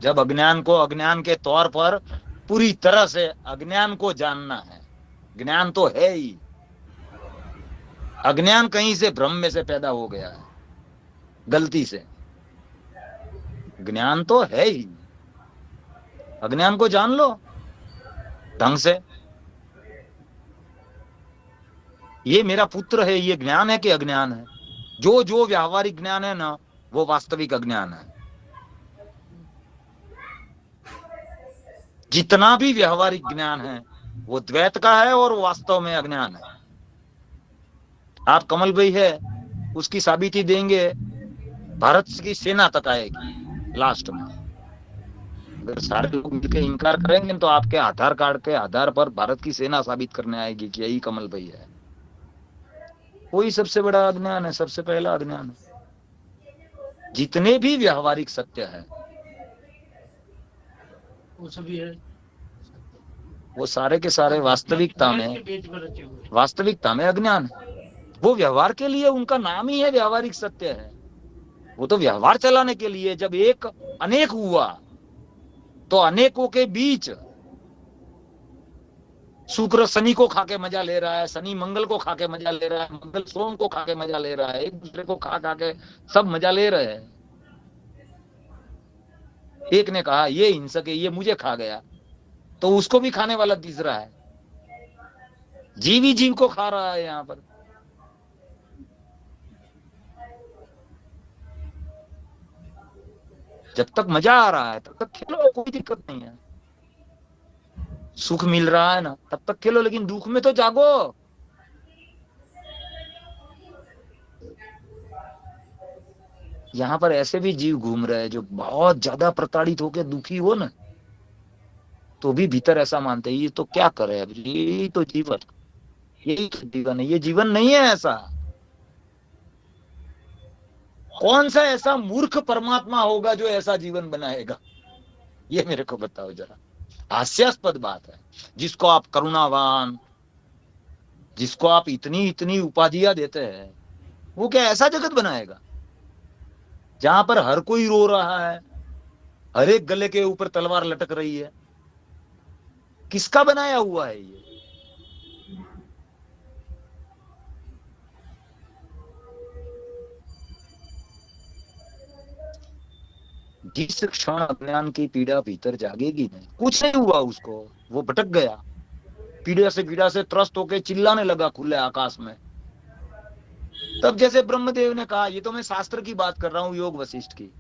जब अज्ञान को अज्ञान के तौर पर पूरी तरह से अज्ञान को जानना है। ज्ञान तो है ही, अज्ञान कहीं से भ्रम में से पैदा हो गया है, गलती से। ज्ञान तो है ही, अज्ञान को जान लो ढंग से। ये मेरा पुत्र है, ये ज्ञान है कि अज्ञान है? जो जो व्यावहारिक ज्ञान है ना, वो वास्तविक अज्ञान है। जितना भी व्यावहारिक ज्ञान है वो द्वैत का है और वास्तव में अज्ञान है। आप कमल भाई है, उसकी साबिती देंगे, भारत की सेना तक आएगी लास्ट में। अगर सारे लोग मिलकर इनकार करेंगे तो आपके आधार कार्ड के आधार पर भारत की सेना साबित करने आएगी कि यही कमल भाई है। वही सबसे बड़ा अज्ञान है, सबसे पहला अज्ञान है। जितने भी व्यावहारिक सत्य है वो सभी है, वो सारे के सारे वास्तविकता में अज्ञान है। वो व्यवहार के लिए उनका नाम ही है व्यावहारिक सत्य है। वो तो व्यवहार चलाने के लिए। जब एक अनेक हुआ तो अनेकों के बीच शुक्र शनि को खाके मजा ले रहा है, शनि मंगल को खाके मजा ले रहा है, मंगल सोम को खाके मजा ले रहा है, एक दूसरे को खा के सब मजा ले रहे हैं। एक ने कहा ये हिंसक है, ये मुझे खा गया, तो उसको भी खाने वाला दिख रहा है। जीव ही जीव को खा रहा है यहाँ पर। जब तक मजा आ रहा है तब तक खेलो, कोई दिक्कत नहीं है। सुख मिल रहा है ना, तब तक खेलो, लेकिन दुख में तो जागो। यहाँ पर ऐसे भी जीव घूम रहे हैं जो बहुत ज्यादा प्रताड़ित होकर दुखी हो ना, तो भी भीतर ऐसा मानते हैं ये तो क्या करे, अब यही तो जीवन, यही तो जीवन है। ये जीवन नहीं है ऐसा। कौन सा ऐसा मूर्ख परमात्मा होगा जो ऐसा जीवन बनाएगा, ये मेरे को बताओ जरा। हास्यास्पद बात है। जिसको आप करुणावान, जिसको आप इतनी इतनी उपाधियां देते हैं, वो क्या ऐसा जगत बनाएगा जहां पर हर कोई रो रहा है, हर एक गले के ऊपर तलवार लटक रही है? किसका बनाया हुआ है ये? जिस क्षण अज्ञान की पीड़ा भीतर जागेगी नहीं, कुछ नहीं हुआ उसको, वो भटक गया, पीड़ा से त्रस्त होकर चिल्लाने लगा खुले आकाश में। तब जैसे ब्रह्मदेव ने कहा, ये तो मैं शास्त्र की बात कर रहा हूं, योग वशिष्ठ की,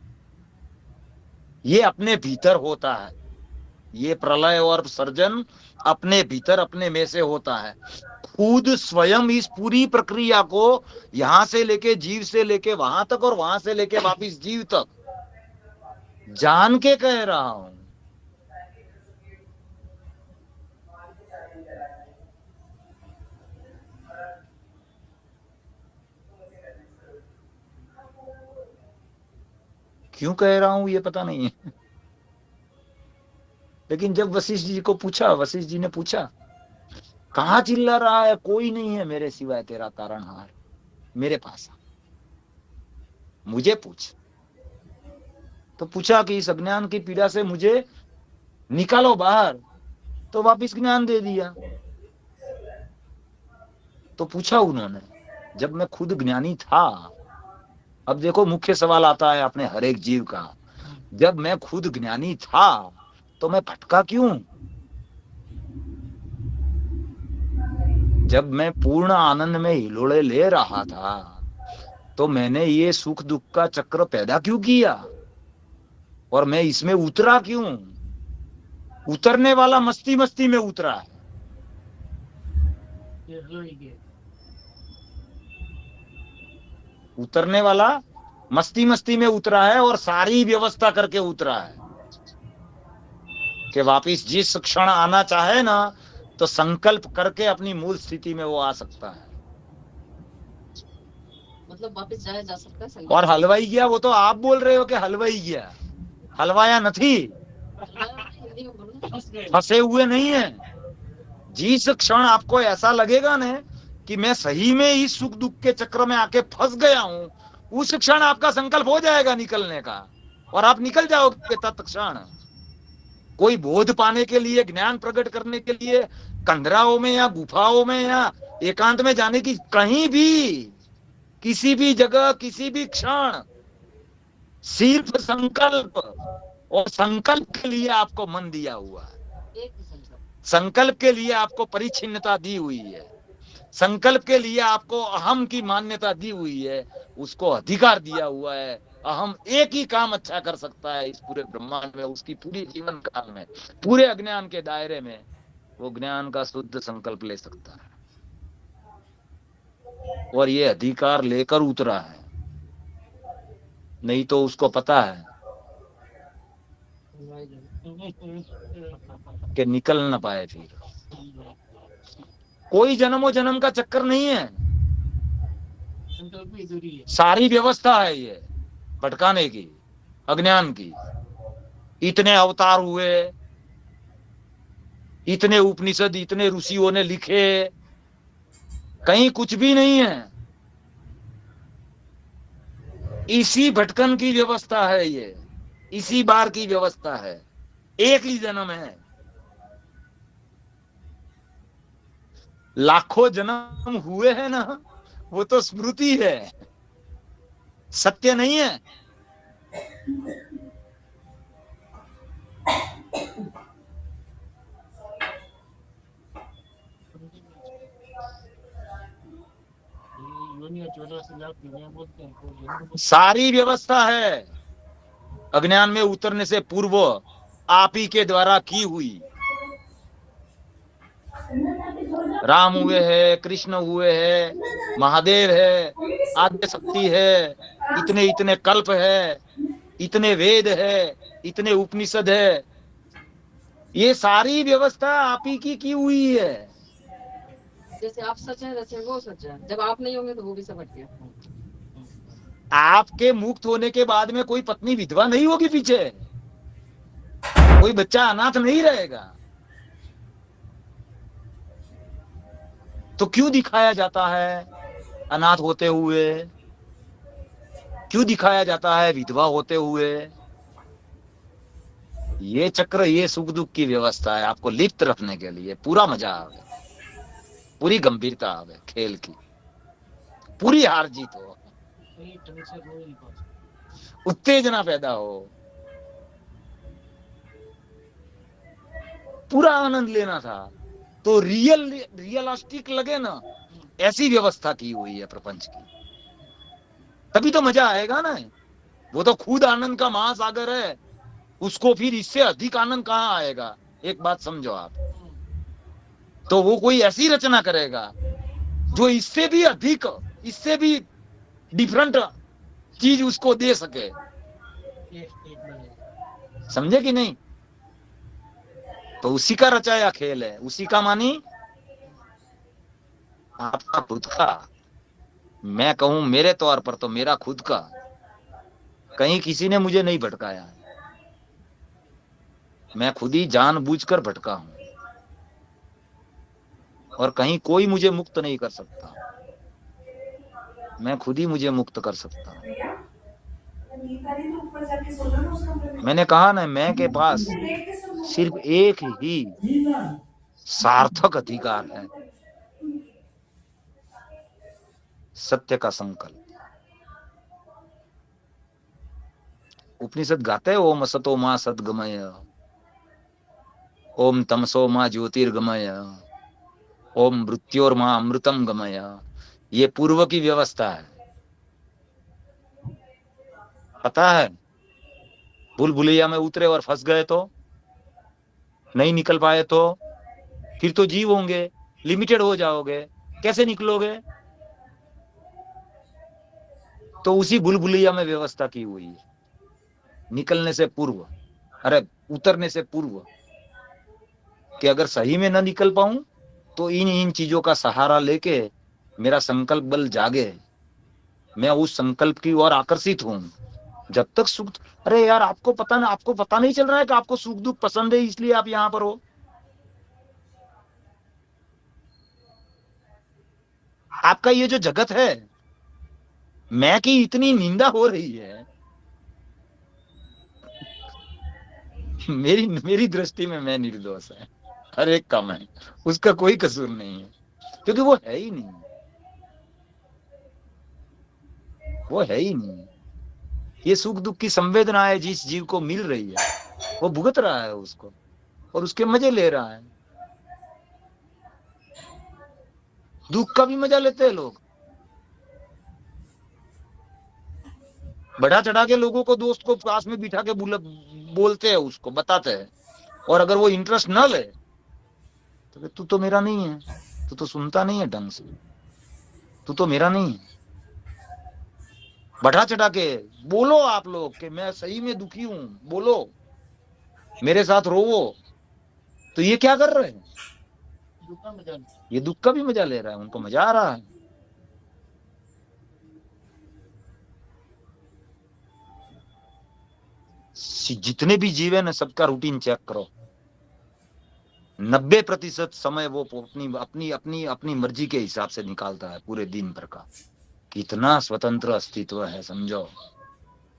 ये अपने भीतर होता है। ये प्रलय और सर्जन अपने भीतर अपने में से होता है। खुद स्वयं इस पूरी प्रक्रिया को यहां से लेके जीव से लेके वहां तक और वहां से लेके वापिस जीव तक जान के कह रहा हूं। क्यों कह रहा हूं ये पता नहीं है, लेकिन जब वशिष्ठ जी को पूछा, वशिष्ठ जी ने पूछा कहां चिल्ला रहा है, कोई नहीं है मेरे सिवाय तेरा तारणहार, मेरे पास आ, मुझे पूछ। तो पूछा कि इस अज्ञान की पीड़ा से मुझे निकालो बाहर, तो वापिस ज्ञान दे दिया। तो पूछा उन्होंने, जब मैं खुद ज्ञानी था, अब देखो मुख्य सवाल आता है अपने हर एक जीव का, जब मैं खुद ज्ञानी था तो मैं भटका क्यों? जब मैं पूर्ण आनंद में हिलोड़े ले रहा था तो मैंने ये सुख दुख का चक्र पैदा क्यों किया, और मैं इसमें उतरा क्यों? उतरने वाला मस्ती मस्ती में उतरा है। उतरने वाला मस्ती मस्ती में उतरा है और सारी व्यवस्था करके उतरा है कि वापिस जिस क्षण आना चाहे ना, तो संकल्प करके अपनी मूल स्थिति में वो आ सकता है, मतलब वापस जाया जा सकता है। और हलवाई गया, वो तो आप बोल रहे हो कि हलवाई गया, हलवाया नहीं, फंसे हुए नहीं है। जिस क्षण आपको ऐसा लगेगा ना कि मैं सही में इस सुख दुख के चक्र में आके फंस गया हूं, उस क्षण आपका संकल्प हो जाएगा निकलने का, और आप निकल जाओगे तत्क्षण। कोई बोध पाने के लिए, ज्ञान प्रकट करने के लिए कंदराओं में या गुफाओं में या एकांत में जाने की, कहीं भी किसी भी जगह किसी भी क्षण सिर्फ संकल्प, और संकल्प के लिए आपको मन दिया हुआ है, संकल्प के लिए आपको परिच्छिन्नता दी हुई है, संकल्प के लिए आपको अहम की मान्यता दी हुई है, उसको अधिकार दिया हुआ है। अहम एक ही काम अच्छा कर सकता है इस पूरे ब्रह्मांड में, उसकी पूरी जीवन काल में, पूरे अज्ञान के दायरे में वो ज्ञान का शुद्ध संकल्प ले सकता है, और ये अधिकार लेकर उतरा है। नहीं तो उसको पता है कि निकल ना पाए। फिर कोई जन्मों जन्म का चक्कर नहीं है, सारी व्यवस्था है ये भटकाने की, अज्ञान की। इतने अवतार हुए, इतने उपनिषद, इतने ऋषियों ने लिखे, कहीं कुछ भी नहीं है, इसी भटकन की व्यवस्था है ये, इसी बार की व्यवस्था है, एक ही जन्म है। लाखों जन्म हुए हैं ना, वो तो स्मृति है, सत्य नहीं है। सारी व्यवस्था है अज्ञान में उतरने से पूर्व आप ही के द्वारा की हुई। राम हुए हैं, कृष्ण हुए हैं, महादेव है, आद्य शक्ति है, इतने इतने कल्प है, इतने वेद है, इतने उपनिषद है, ये सारी व्यवस्था आप ही की हुई है। जैसे आप सच है वैसे वो सच है, जब आप नहीं होंगे तो वो भी सब हट गया। आपके मुक्त होने के बाद में कोई पत्नी विधवा नहीं होगी, पीछे कोई बच्चा अनाथ नहीं रहेगा। तो क्यों दिखाया जाता है अनाथ होते हुए, क्यों दिखाया जाता है विधवा होते हुए? ये चक्र, ये सुख दुख की व्यवस्था है आपको लिप्त रखने के लिए। पूरा मजा आवे, पूरी गंभीरता आवे खेल की, पूरी हार जीत हो, उत्तेजना पैदा हो, पूरा आनंद लेना था। तो रियलिस्टिक लगे ना, ऐसी व्यवस्था की हुई है प्रपंच की, तभी तो मजा आएगा ना। वो तो खुद आनंद का महासागर है, उसको फिर इससे अधिक आनंद कहाँ आएगा? एक बात समझो आप, तो वो कोई ऐसी रचना करेगा जो इससे भी अधिक, इससे भी डिफरेंट चीज उसको दे सके। समझे कि नहीं? तो उसी का रचाया खेल है, उसी का मानी आपका खुद का। मैं कहूं मेरे तौर पर तो मेरा खुद का, कहीं किसी ने मुझे नहीं भटकाया है, मैं खुद ही जानबूझकर भटका हूं, और कहीं कोई मुझे मुक्त नहीं कर सकता, मैं खुद ही मुझे मुक्त कर सकता हूं। मैंने कहा ना, मैं के पास सिर्फ एक ही सार्थक अधिकार है, सत्य का संकल्प। उपनिषद गाते हैं, ओम असतो मा सद्गमय, ओम तमसो मा ज्योतिर्गमय, ओम मृत्योर्मा अमृतम गमय। ये पूर्व की व्यवस्था है, पता है? भूल भुलैया में उतरे और फंस गए तो नहीं निकल पाए तो फिर तो जीव होंगे, लिमिटेड हो जाओगे, कैसे निकलोगे? तो उसी भूल भुलैया में व्यवस्था की हुई है, निकलने से पूर्व, अरे उतरने से पूर्व, कि अगर सही में ना निकल पाऊं तो इन चीजों का सहारा लेके मेरा संकल्प बल जागे, मैं उस संकल्प की ओर आकर्षित हूं। जब तक सुख, अरे यार आपको पता नहीं चल रहा है कि आपको सुख दुख पसंद है, इसलिए आप यहां पर हो। आपका ये जो जगत है, मैं की इतनी निंदा हो रही है, मेरी दृष्टि में मैं निर्दोष है, हर एक कम है, उसका कोई कसूर नहीं है, क्योंकि वो है ही नहीं, वो है ही नहीं। ये सुख दुख की संवेदनाएं जिस जीव को मिल रही है, वो भुगत रहा है उसको, और उसके मजे ले रहा है। दुख का भी मजा लेते हैं लोग, बढ़ा चढ़ा के लोगों को, दोस्त को पास में बिठा के बोलते हैं, उसको बताते हैं, और अगर वो इंटरेस्ट न ले तो तू तो मेरा नहीं है, तू तो सुनता नहीं है ढंग से, तू तो मेरा नहीं है। बढ़ा चढ़ा के बोलो आप लोग कि मैं सही में दुखी हूं, बोलो मेरे साथ रोवो, तो ये क्या कर रहे हैं? ये दुख का भी मजा ले रहा है, उनको मजा आ रहा है। जितने भी जीव है ना, सबका रूटीन चेक करो, 90% समय वो अपनी मर्जी के हिसाब से निकालता है पूरे दिन भर का। कितना स्वतंत्र अस्तित्व है, समझो।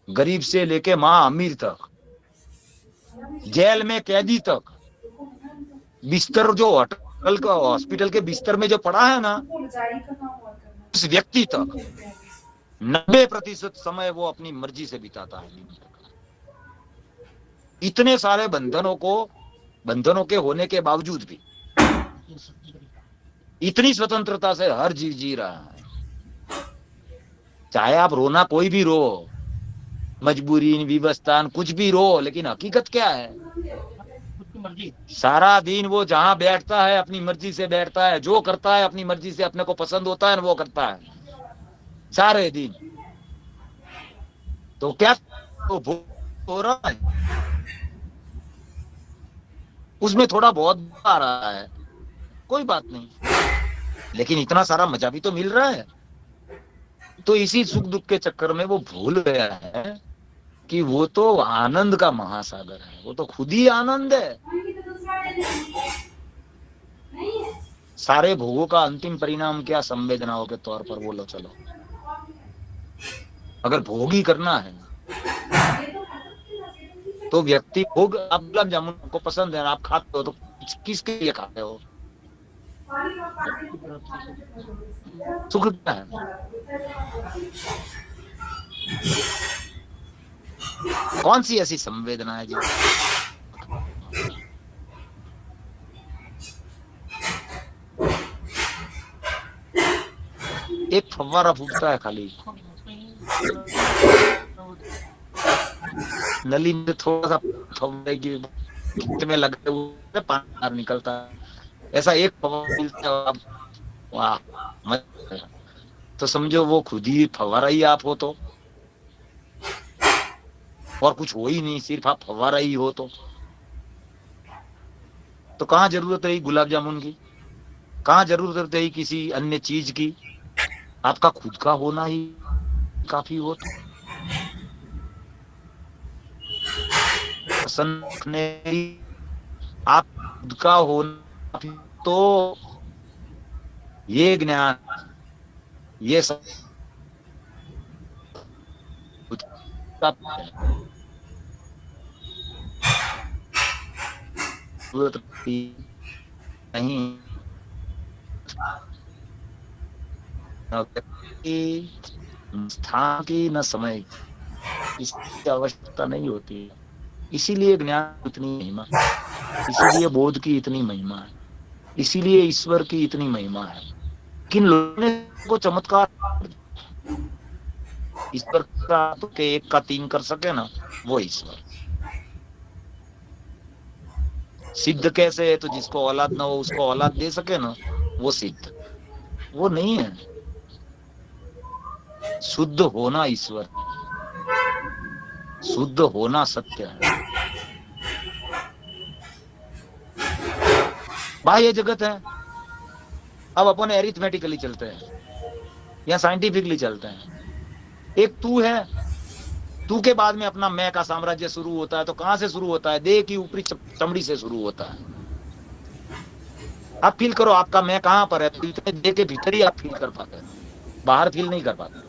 गरीब से लेके माँ अमीर तक, जेल में कैदी तक, बिस्तर जो होटल का हॉस्पिटल के बिस्तर में जो पड़ा है ना, उस व्यक्ति तक 90% समय वो अपनी मर्जी से बिताता है। इतने सारे बंधनों के होने के बावजूद भी इतनी स्वतंत्रता से हर जीव जी रहा है। चाहे आप रोना कोई भी रो, मजबूरी, विवस्तान, कुछ भी रो, लेकिन हकीकत क्या है? सारा दिन वो जहां बैठता है अपनी मर्जी से बैठता है, जो करता है अपनी मर्जी से, अपने को पसंद होता है वो करता है सारे दिन। तो क्या तो भोग हो रहा है, उसमें थोड़ा बहुत आ रहा है, कोई बात नहीं, लेकिन इतना सारा मजा भी तो मिल रहा है। तो इसी सुख दुख के चक्कर में वो भूल गया है कि वो तो आनंद का महासागर है, वो तो खुद ही आनंद है। सारे भोगों का अंतिम परिणाम क्या? संवेदनाओं के तौर पर बोलो चलो। अगर भोग ही करना है तो व्यक्ति भोग, आप गुलाब जामुन को पसंद है, आप खाते हो तो किसके लिए खाते हो? सुख क्या है? कौन सी ऐसी संवेदना है जो एक फव्वारा फूटता है खाली, नली में थोड़ा सा फव्वारे की में लगे हुए पानी बाहर निकलता है, ऐसा एक फव्वारा मिलता है, वाह। तो समझो वो खुद ही फव्वारा ही आप हो तो, और कुछ हो ही नहीं, सिर्फ आप फव्वारा ही हो तो कहाँ जरूरत है गुलाब जामुन की? कहाँ जरूरत है किसी अन्य चीज की? आपका खुद का होना ही काफी हो तो। आप खुद का होना तो ये ज्ञान, ये सब नहीं, स्थान की न समय की, इसकी आवश्यकता नहीं होती है। इसीलिए ज्ञान इतनी महिमा, इसीलिए बोध की इतनी महिमा है, इसीलिए ईश्वर की इतनी महिमा है। किन लोगों ने को चमत्कार ईश्वर का तो के एक का तीन कर सके ना, वो ईश्वर। सिद्ध कैसे है? तो जिसको औलाद ना हो उसको औलाद दे सके ना, वो सिद्ध। वो नहीं है, शुद्ध होना ईश्वर, शुद्ध होना सत्य है। बाह्य जगत है, अब अपन एरिथमेटिकली चलते हैं या साइंटिफिकली चलते हैं। एक तू है, तू के बाद में अपना मैं का साम्राज्य शुरू होता है। तो कहां से शुरू होता है? देह की ऊपरी चमड़ी से शुरू होता है। आप फील करो आपका मैं कहां पर है, तो इतने देह के भीतर ही आप फील कर पाते हैं, बाहर फील नहीं कर पाते।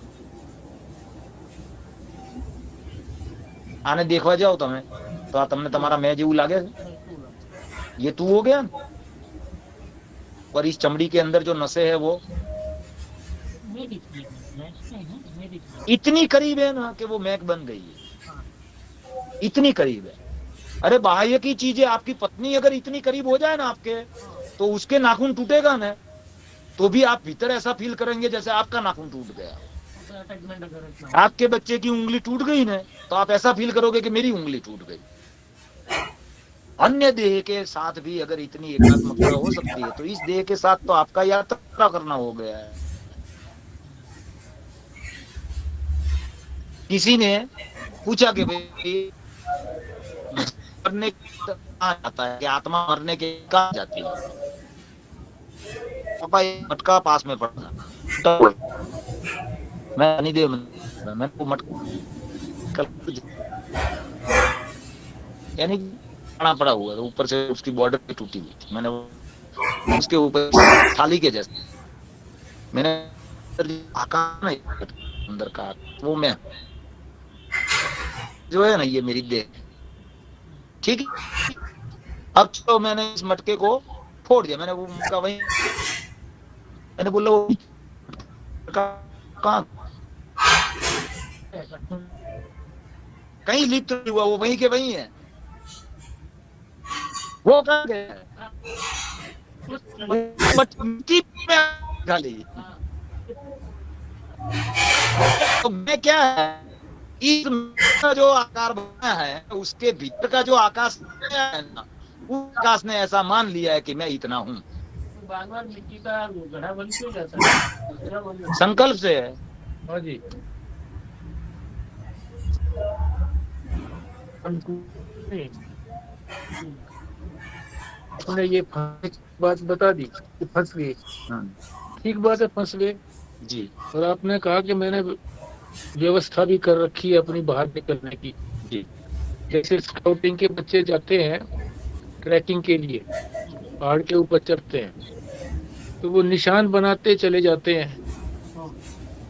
आने देखवा जाओ तुम्हें तो तुमने तुम्हारा मैं जेऊ लागे, ये तू हो गया। और इस चमड़ी के अंदर जो नसें है वो इतनी करीब है ना कि वो मैक बन गई है, इतनी करीब है। अरे बाह्य की चीजें, आपकी पत्नी अगर इतनी करीब हो जाए ना आपके, तो उसके नाखून टूटेगा ना, तो भी आप भीतर ऐसा फील करेंगे जैसे आपका नाखून टूट गया। आपके बच्चे की उंगली टूट गई ना, तो आप ऐसा फील करोगे कि मेरी उंगली टूट गई। अन्य देह के साथ भी अगर इतनी एकात्मकता हो सकती है, तो इस देह के साथ तो आपका यात्रा करना हो गया है। किसी ने पूछा कि भाई मरने कहाँ जाता है, कि आत्मा मरने के कहाँ जाती है? पापा मटका पास में पड़ा, मैं नहीं दे, मैंने वो मटका यानी खाना पड़ा हुआ था, ऊपर से उसकी बॉर्डर टूटी हुई थी। मैंने उसके ऊपर थाली के जैसे मैंने आकार नहीं, अंदर का वो मैं जो है ना, ये मेरी देह, ठीक है। अब तो मैंने इस मटके को फोड़ दिया, मैंने वो मटका वहीं, मैंने बोला वो कहाँ कहीं लिप्त नहीं हुआ, वो वहीं के वहीं है। वो कहाँ गया? मिट्टी में डाली। तो मैं क्या है, इस जो आकार बना है उसके भीतर का जो आकाश है ना, वो आकाश ने ऐसा मान लिया है कि मैं इतना हूँ। बार-बार मिट्टी का घड़ा बन क्यों जाता है? संकल्प से है। हाँ जी, आपने ये फंसने की बात बता दी कि फंस गए, ठीक बात है, फंस गए जी और आपने कहा कि मैंने व्यवस्था भी कर रखी है अपनी बाहर निकलने की। जी जैसे स्काउटिंग के बच्चे जाते हैं ट्रैकिंग के लिए, पहाड़ के ऊपर चढ़ते हैं, तो वो निशान बनाते चले जाते हैं।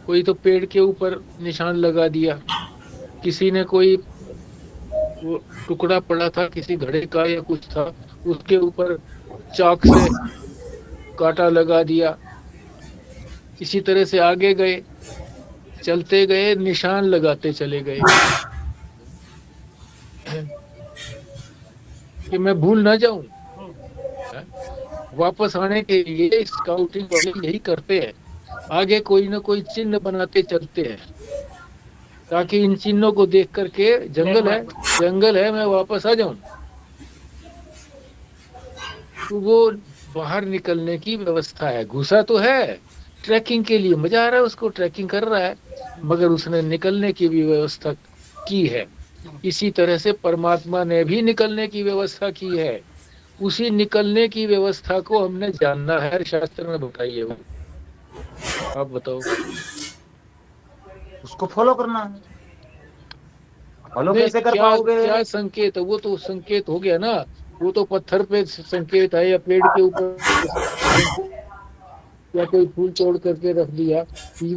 कोई तो पेड़ के ऊपर निशान लगा दिया, किसी ने कोई वो टुकड़ा पड़ा था किसी घड़े का या कुछ था, उसके ऊपर चाक से कांटा लगा दिया। इसी तरह से आगे गए, चलते गए, निशान लगाते चले गए कि मैं भूल ना जाऊं। वापस आने के लिए स्काउटिंग वाले यही करते हैं, आगे कोई ना कोई चिन्ह बनाते चलते हैं ताकि इन चिन्हों को देख करके जंगल है मैं वापस आ जाऊं। तो वो बाहर निकलने की व्यवस्था है। घुसा तो है ट्रैकिंग के लिए, मजा आ रहा है उसको, ट्रैकिंग कर रहा है, मगर उसने निकलने की भी व्यवस्था की है। इसी तरह से परमात्मा ने भी निकलने की व्यवस्था की है। उसी निकलने की व्यवस्था को हमने जानना है, शास्त्र में बताइए वो, आप बताओ। उसको फॉलो करना है। फॉलो नहीं, कैसे कर क्या पाओगे? क्या संकेत है? वो तो संकेत हो गया ना, वो तो पत्थर पे संकेत है या पेड़ के ऊपर या कोई फूल तोड़ करके रख दिया।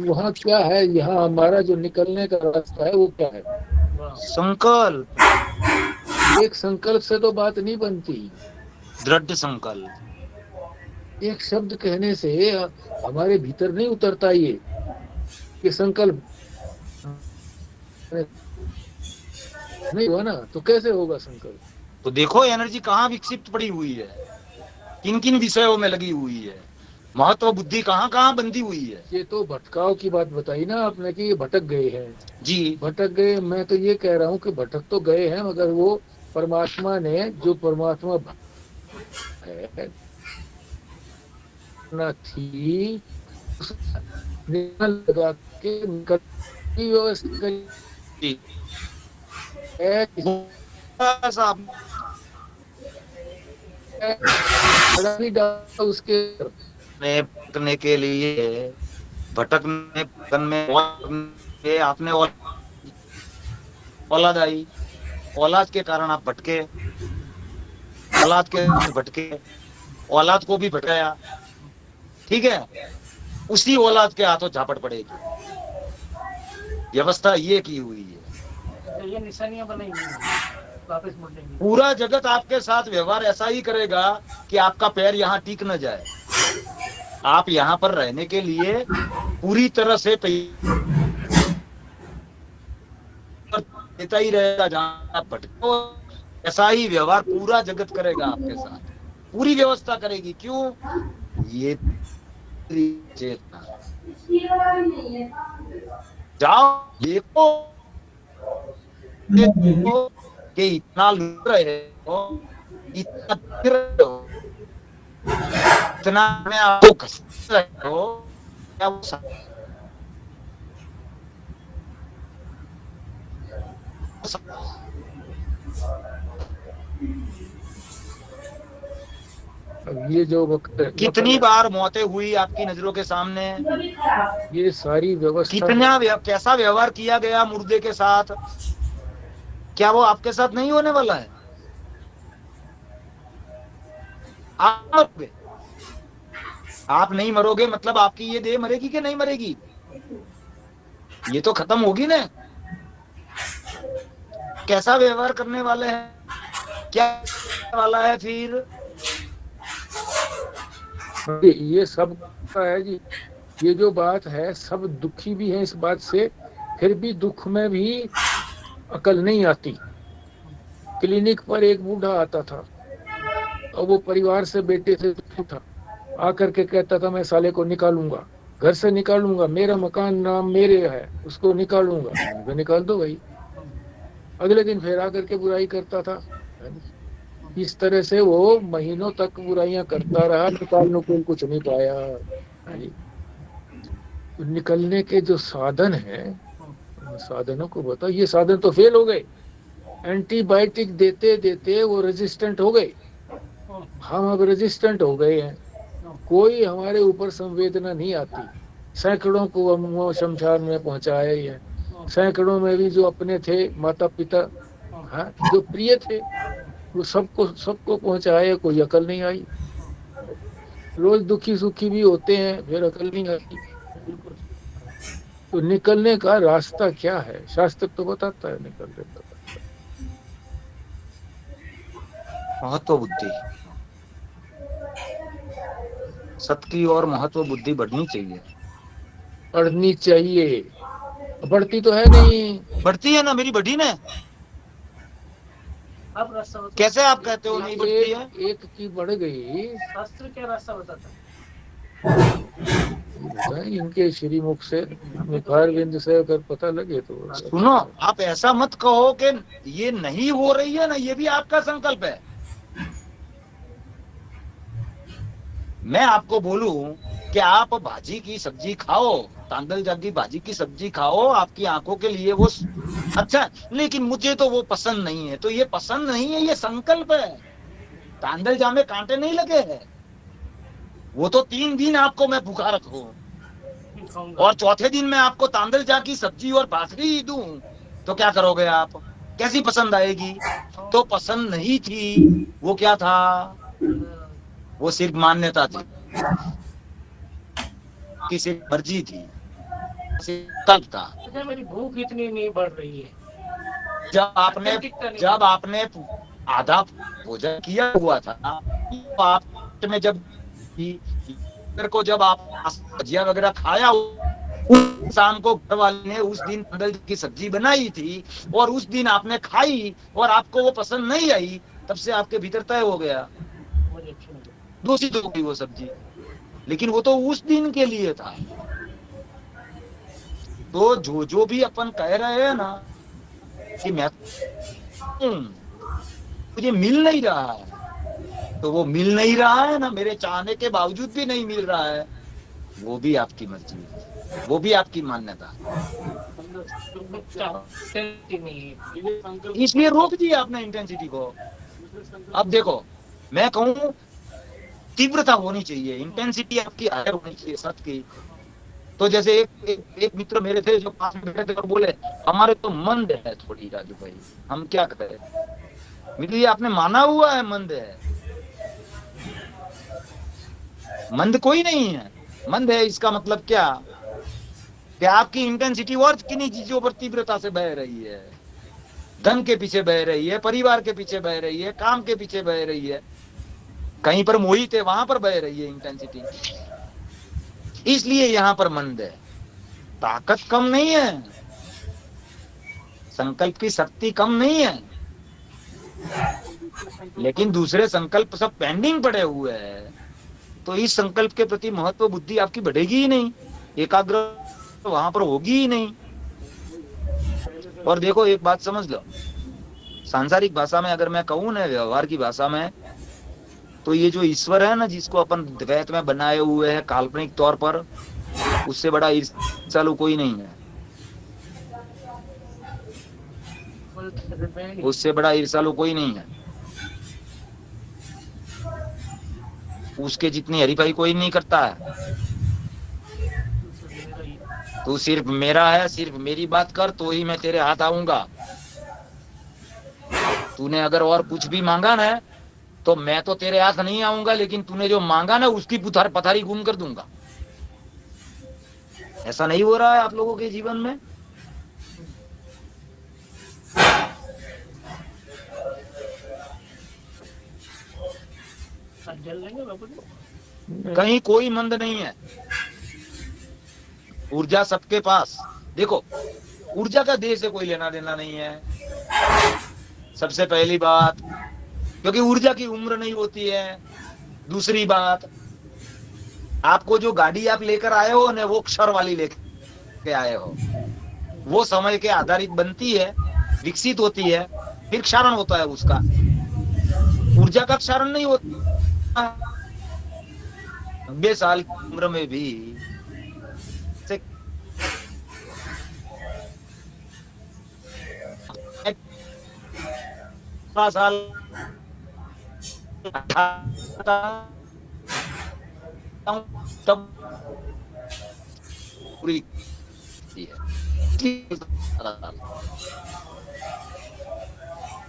वहाँ क्या है? यहाँ हमारा जो निकलने का रास्ता है वो क्या है? संकल्प। एक संकल्प से तो बात नहीं बनती। दृढ़ संकल्प। एक शब्द कहने से हमारे भीतर नहीं उतरता ये संकल्प नहीं हुआ ना, तो कैसे होगा संकल्प? तो देखो एनर्जी कहाँ विकसित पड़ी हुई है, किन किन विषयों में लगी हुई है, महत्व बुद्धि कहाँ कहाँ बंधी हुई है। ये तो भटकाव की बात बताई ना आपने कि ये भटक गए हैं जी भटक गए। मैं तो ये कह रहा हूँ कि भटक तो गए हैं, मगर वो परमात्मा ने जो परमात्मा है ना थी लगा के निकल की व्यवस्था करी है। भी डाला उसके भटकने के लिए, भटकने में आपने औलाद आई, औलाद के कारण आप भटके, औलाद के भटके, औलाद को भी भटकाया, ठीक है, उसी औलाद के हाथों झापट पड़ेगी। व्यवस्था ये की हुई है, ये निशानियां बनाई हुई हैं, वापस मुड़ेंगे। पूरा जगत आपके साथ व्यवहार ऐसा ही करेगा कि आपका पैर यहाँ टिक न जाए। आप यहाँ पर रहने के लिए पूरी तरह से देता ही रहेगा। जहाँ आप भटको ऐसा ही व्यवहार पूरा जगत करेगा आपके साथ, पूरी व्यवस्था करेगी। क्यों? ये चेतना। जाओ देखो कि इतना लूट रहे हो, इतना फिर रहे हो, इतना में आपको घस रहे हो, क्या वो अब ये जो वक्त कितनी बार मौतें हुई आपकी नजरों के सामने, ये सारी व्यवस्था कितना कैसा व्यवहार किया गया मुर्दे के साथ, क्या वो आपके साथ नहीं होने वाला है? आप मरोगे, आप नहीं मरोगे मतलब आपकी ये देह मरेगी कि नहीं मरेगी? ये तो खत्म होगी ना। कैसा व्यवहार करने वाले हैं, क्या वाला है फिर? ये सब है जी। ये जो बात है, सब दुखी भी है इस बात से, फिर भी दुख में भी अकल नहीं आती। क्लिनिक पर एक बूढ़ा आता था और वो परिवार से बेटे से था, आकर के कहता था मैं साले को निकालूंगा, घर से निकालूंगा, मेरा मकान नाम मेरे है, उसको निकालूंगा। निकाल दो भाई। अगले दिन फिर आकर के बुराई करता था। इस तरह से वो महीनों तक बुराइयां करता रहा, निकाल कुछ नहीं पाया। तो निकलने के जो साधन हैं, साधनों को बताओ। ये साधन तो फेल हो गए, एंटीबायोटिक देते देते वो रेजिस्टेंट हो गए, हम अब रेजिस्टेंट हो गए हैं, कोई हमारे ऊपर संवेदना नहीं आती। सैकड़ों को हम शमशान में पहुंचाए हैं, सैकड़ों में भी जो अपने थे माता पिता, हाँ, जो प्रिय थे, वो सबको सबको पहुंचाए, कोई अकल नहीं आई। रोज दुखी सुखी भी होते हैं, फिर अकल नहीं आती। तो निकलने का रास्ता क्या है, शास्त्र तो बताता है निकलने का। महत्व बुद्धि, सत्य की और महत्व बुद्धि बढ़नी चाहिए। बढ़नी चाहिए, बढ़ती तो है नहीं। बढ़ती है ना मेरी बढ़ी ने। अब रास्ता बताओ। कैसे आप कहते हो नहीं बढ़ती है? एक की बढ़ गई, शास्त्र क्या रास्ता बताता है? बताएं इनके श्रीमुख से, निखार बिंद से अगर पता लगे तो। सुनो, आप ऐसा मत कहो कि ये नहीं हो रही है ना, ये भी आपका संकल्प है। मैं आपको बोलूं कि आप भाजी की सब्जी खाओ, तांदल जागी भाजी की सब्जी खाओ, आपकी आंखों के लिए वो अच्छा, लेकिन मुझे तो वो पसंद नहीं है। तो ये पसंद नहीं है, ये संकल्प है। तांदल जा में कांटे नहीं लगे हैं, वो तो 3 दिन आपको मैं भूखा रखूं और चौथे दिन मैं आपको तांदल जा की सब्जी और भाकरी दूं, तो क्या करोगे आप? कैसी पसंद आएगी? तो पसंद नहीं थी, वो क्या था? वो सिर्फ मान्यता थी, कि सिर्फ मर्जी थी, संकल्प था। अच्छा, मेरी भूख इतनी नहीं बढ़ रही है। जब आपने आधा भोजन किया हुआ था, तो आप में जब आप भजिया वगैरह खाया, उस शाम को घर वाले ने उस दिन तांदल की सब्जी बनाई थी और उस दिन आपने खाई और आपको वो पसंद नहीं आई, तब से आपके भीतर तय हो गया दूषित हो गई वो सब्जी, लेकिन वो तो उस दिन के लिए था। तो जो भी अपन कह रहे हैं ना कि मैं मुझे मिल नहीं रहा है, तो वो मिल नहीं रहा है ना, मेरे चाहने के बावजूद भी नहीं मिल रहा है, वो भी आपकी मर्जी है, वो भी आपकी मान्यता। इसलिए रोक दिया आपने इंटेंसिटी को। अब देखो, मैं कहूं तीव्रता होनी चाहिए, इंटेंसिटी आपकी हायर होनी चाहिए सत्य की। तो जैसे एक मित्र मेरे थे जो पास में बैठे थे और बोले हमारे तो मंद है थोड़ी राजू भाई, हम क्या करें? मित्र, ये आपने माना हुआ है मंद है, मंद कोई नहीं है। मंद है इसका मतलब क्या कि आपकी इंटेंसिटी और किन्हीं चीजों पर तीव्रता से बह रही है, धन के पीछे बह रही है, परिवार के पीछे बह रही है, काम के पीछे बह रही है, कहीं पर मोहित है वहां पर बह रही है इंटेंसिटी, इसलिए यहां पर मंद है। ताकत कम नहीं है, संकल्प की शक्ति कम नहीं है, लेकिन दूसरे संकल्प सब पेंडिंग पड़े हुए हैं। तो इस संकल्प के प्रति महत्व बुद्धि आपकी बढ़ेगी ही नहीं, एकाग्र वहां पर होगी ही नहीं। और देखो एक बात समझ लो, सांसारिक भाषा में अगर मैं कहूं ना, व्यवहार की भाषा में, तो ये जो ईश्वर है ना जिसको अपन द्वैत में बनाए हुए हैं काल्पनिक तौर पर, उससे बड़ा ईर्ष्यालु कोई नहीं है, उससे बड़ा ईर्ष्यालु कोई नहीं है, उसके जितनी हरीफाई कोई नहीं करता है। तू सिर्फ मेरा है, सिर्फ मेरी बात कर तो ही मैं तेरे हाथ आऊंगा। तूने अगर और कुछ भी मांगा ना तो मैं तो तेरे हाथ नहीं आऊंगा, लेकिन तूने जो मांगा ना उसकी पथारी गुम कर दूंगा। ऐसा नहीं हो रहा है आप लोगों के जीवन में? कहीं कोई मंद नहीं है, ऊर्जा सबके पास। देखो, ऊर्जा का देह से कोई लेना देना नहीं है, सबसे पहली बात, क्योंकि ऊर्जा की उम्र नहीं होती है। दूसरी बात, आपको जो गाड़ी आप लेकर आए हो ना, वो क्षर वाली लेकर आए हो, वो समय के आधारित बनती है, विकसित होती है, फिर क्षरण होता है उसका। ऊर्जा का क्षरण नहीं होता। 90 साल की उम्र में भी 18 साल तब पूरी है,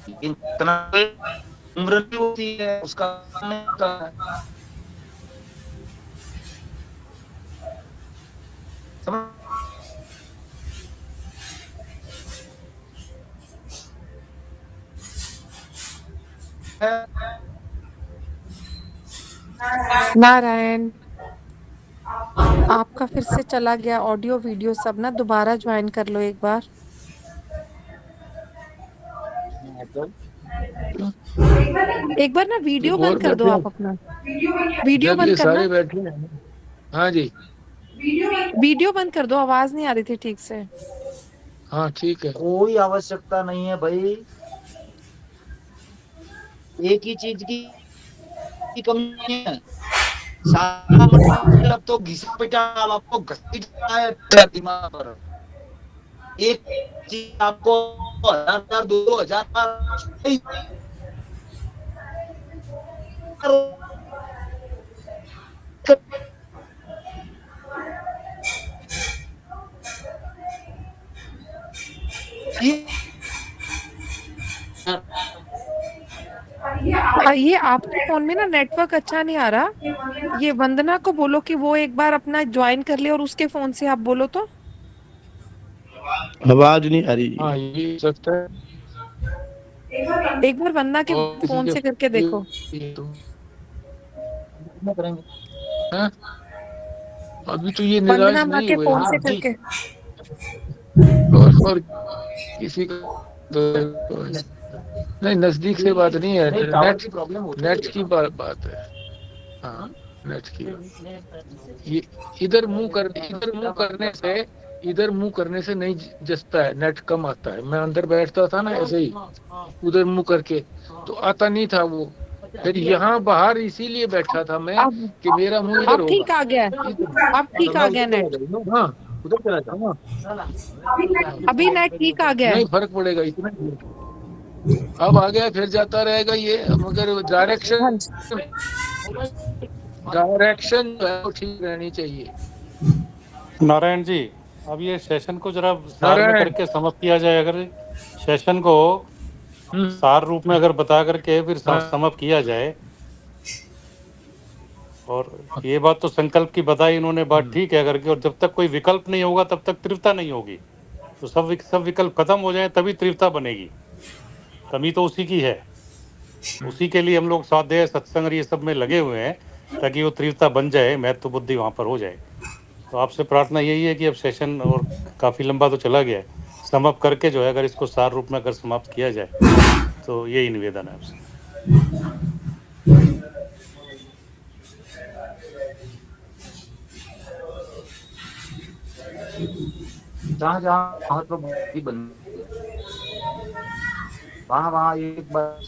लेकिन इतना उम्र भी होती है उसका नहीं होता है। नारायण, आपका फिर से चला गया ऑडियो वीडियो सब ना, दोबारा ज्वाइन कर लो एक बार। एक बार ना वीडियो और बंद कर दो बैठे आप अपना, वीडियो जब ये बंद करना, सारे बैठे हैं। हाँ जी, वीडियो बंद कर दो, आवाज नहीं आ रही थी ठीक से। हाँ ठीक है। कोई आवश्यकता नहीं है भाई, एक ही चीज की कमी है, सारा मतलब तो घिसा पिटा आपको घसीटा है दिमाग पर। एक चीज आपको 1000 2000 ये आपके फोन में ना नेटवर्क अच्छा नहीं आ रहा, ये वंदना को बोलो कि वो एक बार अपना ज्वाइन कर ले और उसके फोन से आप बोलो तो। आवाज नहीं आ रही। हाँ ये सकता है, एक बार वंदना के और किसी फोन के से करके देखो। करेंगे। हाँ? अभी तो ये वंदना निराश माँ नहीं के हुए फोन हाँ से जी। करके। और किसी का नहीं, नजदीक से बात नहीं है, नहीं, टावर नेट की प्रॉब्लम होती नेट की बात है। हाँ नेट की। ये इधर मुंह करने से नहीं जचता है, नेट कम आता है। मैं अंदर बैठता था ना ऐसे ही उधर मुंह करके, तो आता नहीं था वो। फिर यहाँ बाहर इसीलिए बैठा था मैं अब कि मेरा मुंह इधर अब ठीक होगा। आ गया, अब ठीक आ गया नेट, हाँ उधर चला जाओ। अभी नेट ठीक आ गया है। नहीं फर्क पड़ेगा इतना, अब आ गया फिर जाता रहेगा ये, मगर हाँ डायरेक्शन जी। जो है वो ठीक रहनी चाहिए। नारायण जी, अब ये सेशन को जरा सार में नारायण। करके समझ किया जाए। अगर सेशन को सार रूप में अगर बता करके फिर समझ किया जाए, और ये बात तो संकल्प की बताई इन्होंने, बात ठीक है करके, और जब तक कोई विकल्प नहीं होगा तब तक तीव्रता नहीं होगी। तो सब विकल्प खत्म हो जाए तभी तीव्रता बनेगी। कमी तो उसी की है, उसी के लिए हम लोग स्वाध्याय सत्संग और ये सब में लगे हुए हैं, ताकि वो तीव्रता बन जाए, महत्व बुद्धि वहाँ पर हो जाए। तो आपसे प्रार्थना यही है कि अब सेशन और काफ़ी लंबा तो चला गया है, समाप्त करके जो है अगर इसको सार रूप में अगर समाप्त किया जाए, तो यही निवेदन है आपसे। जहाँ जहाँ महत्व बुद्धि बन वहाँ एक बार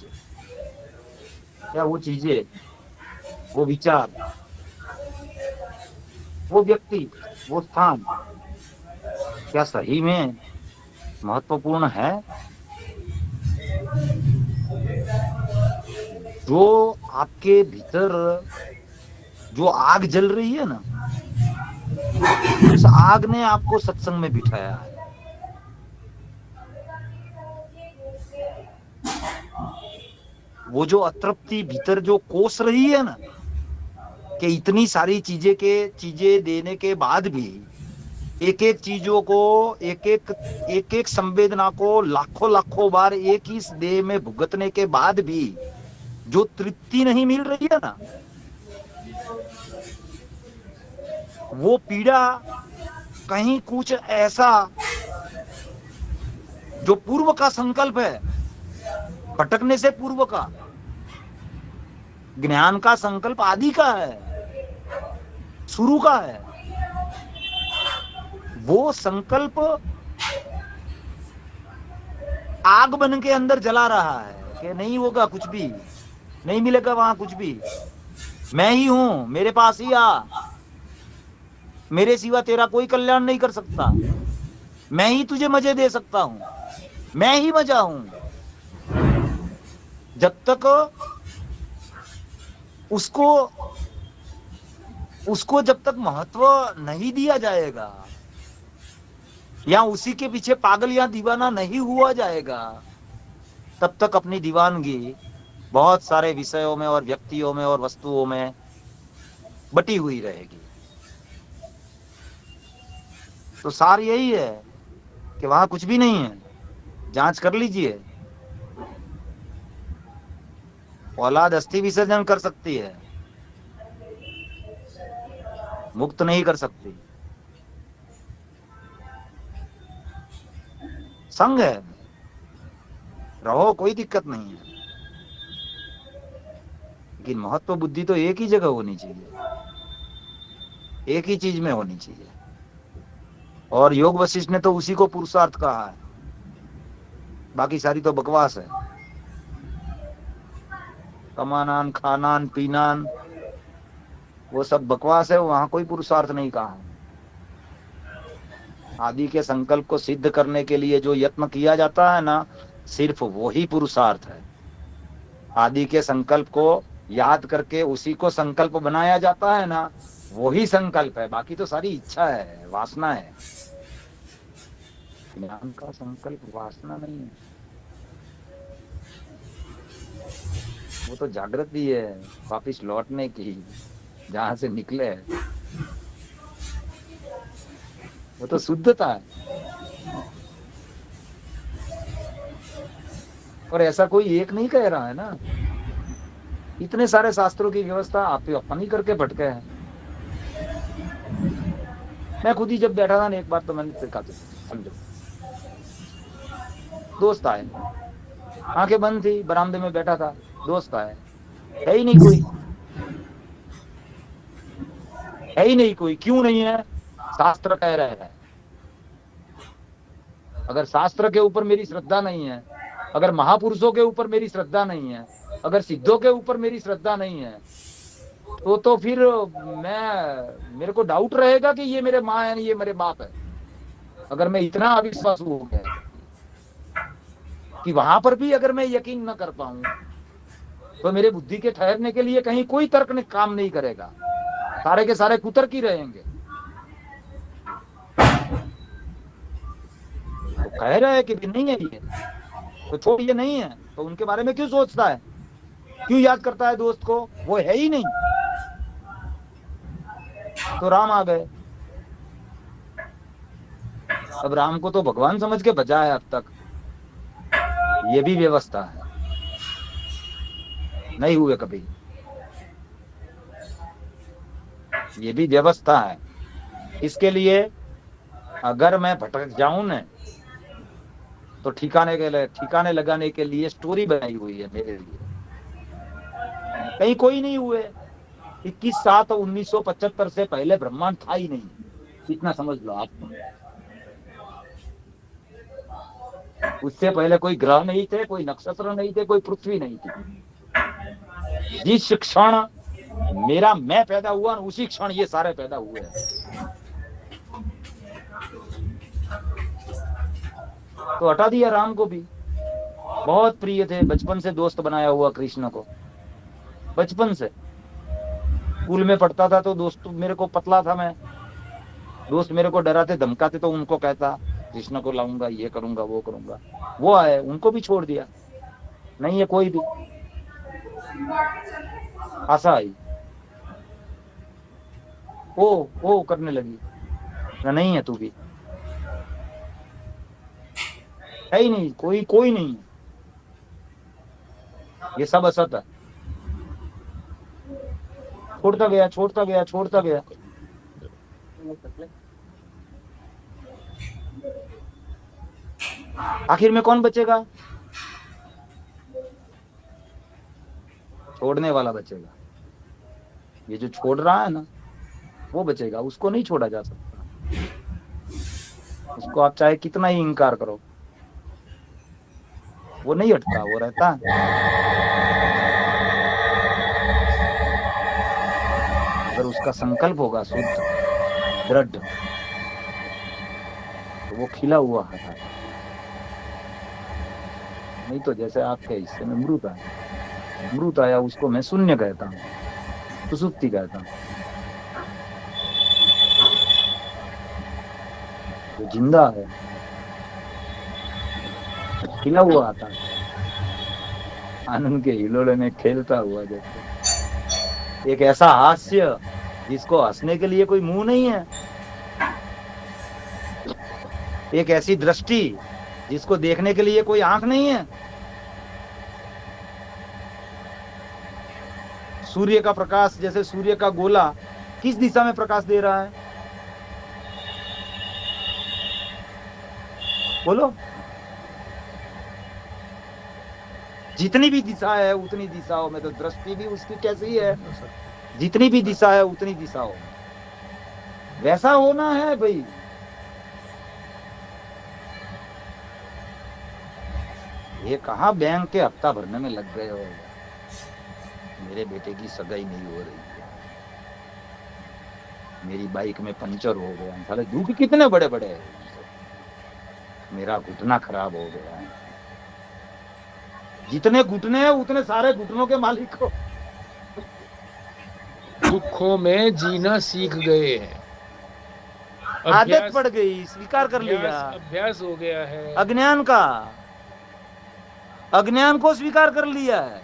क्या वो चीजें, वो विचार, वो व्यक्ति, वो स्थान क्या सही में महत्वपूर्ण है? जो आपके भीतर जो आग जल रही है ना, उस आग ने आपको सत्संग में बिठाया है। वो जो अतृप्ति भीतर जो कोस रही है ना, कि इतनी सारी चीजें देने के बाद भी एक एक चीजों को, एक एक संवेदना को लाखों बार एक ही देह में भुगतने के बाद भी जो तृप्ति नहीं मिल रही है ना, वो पीड़ा कहीं कुछ ऐसा जो पूर्व का संकल्प है, भटकने से पूर्व का ज्ञान का संकल्प आदि का है, शुरू का है, वो संकल्प आग बन के अंदर जला रहा है कि नहीं होगा, कुछ भी नहीं मिलेगा वहां, कुछ भी मैं ही हूं, मेरे पास ही आ, मेरे सिवा तेरा कोई कल्याण नहीं कर सकता, मैं ही तुझे मजे दे सकता हूं, मैं ही मजा हूं। जब तक उसको जब तक महत्व नहीं दिया जाएगा या उसी के पीछे पागल या दीवाना नहीं हुआ जाएगा, तब तक अपनी दीवानगी बहुत सारे विषयों में और व्यक्तियों में और वस्तुओं में बटी हुई रहेगी। तो सार यही है कि वहां कुछ भी नहीं है, जांच कर लीजिए। औलाद अस्थि विसर्जन कर सकती है, मुक्त नहीं कर सकती। संग है, रहो, कोई दिक्कत नहीं है, लेकिन महत्व बुद्धि तो एक ही जगह होनी चाहिए, एक ही चीज में होनी चाहिए। और योग वशिष्ठ ने तो उसी को पुरुषार्थ कहा है, बाकी सारी तो बकवास है। कमानान, खानान, पीनान, वो सब बकवास है, वहां कोई पुरुषार्थ नहीं कहा है। आदि के संकल्प को सिद्ध करने के लिए जो यत्न किया जाता है ना, सिर्फ वो ही पुरुषार्थ है। आदि के संकल्प को याद करके उसी को संकल्प बनाया जाता है ना, वो ही संकल्प है। बाकी तो सारी इच्छा है, वासना है। ज्ञान का संकल्प वासना नहीं है, वो तो जागृति है, वापिस लौटने की, जहां से निकले, वो तो शुद्धता है। और ऐसा कोई एक नहीं कह रहा है ना, इतने सारे शास्त्रों की व्यवस्था आप अपनी करके भटके हैं। मैं खुद ही जब बैठा था ना एक बार, तो मैंने देखा, समझो दोस्त आए, आंखें बंद थी, बरामदे में बैठा था, दोस्त आए, है ही नहीं कोई, है ही नहीं कोई। क्यों नहीं है? शास्त्र कह रहे हैं। अगर शास्त्र के ऊपर मेरी श्रद्धा नहीं है, अगर महापुरुषों के ऊपर मेरी श्रद्धा नहीं है, अगर सिद्धों के ऊपर मेरी श्रद्धा नहीं है, तो फिर मेरे को डाउट रहेगा कि ये मेरे माँ है, ये मेरे बाप है। अगर मैं इतना अविश्वास हो गया कि वहां पर भी अगर मैं यकीन न कर पाऊं, तो मेरे बुद्धि के ठहरने के लिए कहीं कोई तर्क ने काम नहीं करेगा, सारे के सारे कुतर्क ही रहेंगे। तो कह रहे हैं कि नहीं है ये, तो छोड़, ये नहीं है, तो उनके बारे में क्यों सोचता है, क्यों याद करता है दोस्त को? वो है ही नहीं। तो राम आ गए। अब राम को तो भगवान समझ के बचा है अब तक, ये भी व्यवस्था है, नहीं हुए कभी, ये भी व्यवस्था है। इसके लिए अगर मैं भटक जाऊं न, तो ठिकाने लगाने के लिए स्टोरी बनाई हुई है मेरे लिए। कहीं कोई नहीं हुए। 21/7/1975 से पहले ब्रह्मांड था ही नहीं, इतना समझ लो आप। उससे पहले कोई ग्रह नहीं थे, कोई नक्षत्र नहीं थे, कोई पृथ्वी नहीं थी। जिस क्षण मेरा मैं पैदा हुआ, उसी क्षण ये सारे पैदा हुए हैं। तो हटा दिया राम को भी। बहुत प्रिय थे, बचपन से दोस्त बनाया हुआ कृष्ण को, बचपन से। स्कूल में पढ़ता था तो दोस्त मेरे को, पतला था मैं, दोस्त मेरे को डराते धमकाते, तो उनको कहता कृष्ण को लाऊंगा, ये करूंगा, वो करूंगा। वो आए, उनको भी छोड़ दिया, नहीं है कोई भी। आशा आई, ओ करने लगी, नहीं है तू भी, है ही नहीं कोई नहीं है, ये सब असत है। छोड़ता गया। आखिर में कौन बचेगा? छोड़ने वाला बचेगा। ये जो छोड़ रहा है ना, वो बचेगा, उसको नहीं छोड़ा जा सकता। उसको आप चाहे कितना ही इनकार करो, वो नहीं हटता, वो रहता है। अगर उसका संकल्प होगा शुद्ध, दृढ़, तो वो खिला हुआ है। नहीं तो जैसे आपके हिस्से में अमृत है, अमृत आया, उसको मैं शून्य कहता हूँ, सुसुप्ति कहता हूँ। जो जिंदा है, खिला हुआ आता है, आनंद के हिलोले में खेलता हुआ, जैसे एक ऐसा हास्य जिसको हंसने के लिए कोई मुंह नहीं है, एक ऐसी दृष्टि जिसको देखने के लिए कोई आंख नहीं है। सूर्य का प्रकाश, जैसे सूर्य का गोला किस दिशा में प्रकाश दे रहा है, बोलो? जितनी भी दिशा है उतनी दिशाओं में, तो दृष्टि भी उसकी कैसी है, जितनी भी दिशा है उतनी दिशाओं में वैसा होना है भाई। ये कहाँ बैंक के हफ्ता भरने में लग गए हो, मेरे बेटे की सगाई नहीं हो रही है, मेरी बाइक में पंचर हो गया, साले दुख कितने बड़े बड़े हैं, मेरा घुटना खराब हो गया है। जितने घुटने हैं उतने सारे घुटनों के मालिक हो। दुखों में जीना सीख गए हैं, आदत पड़ गई, स्वीकार कर लिया, अभ्यास हो गया है, अज्ञान को स्वीकार कर लिया है।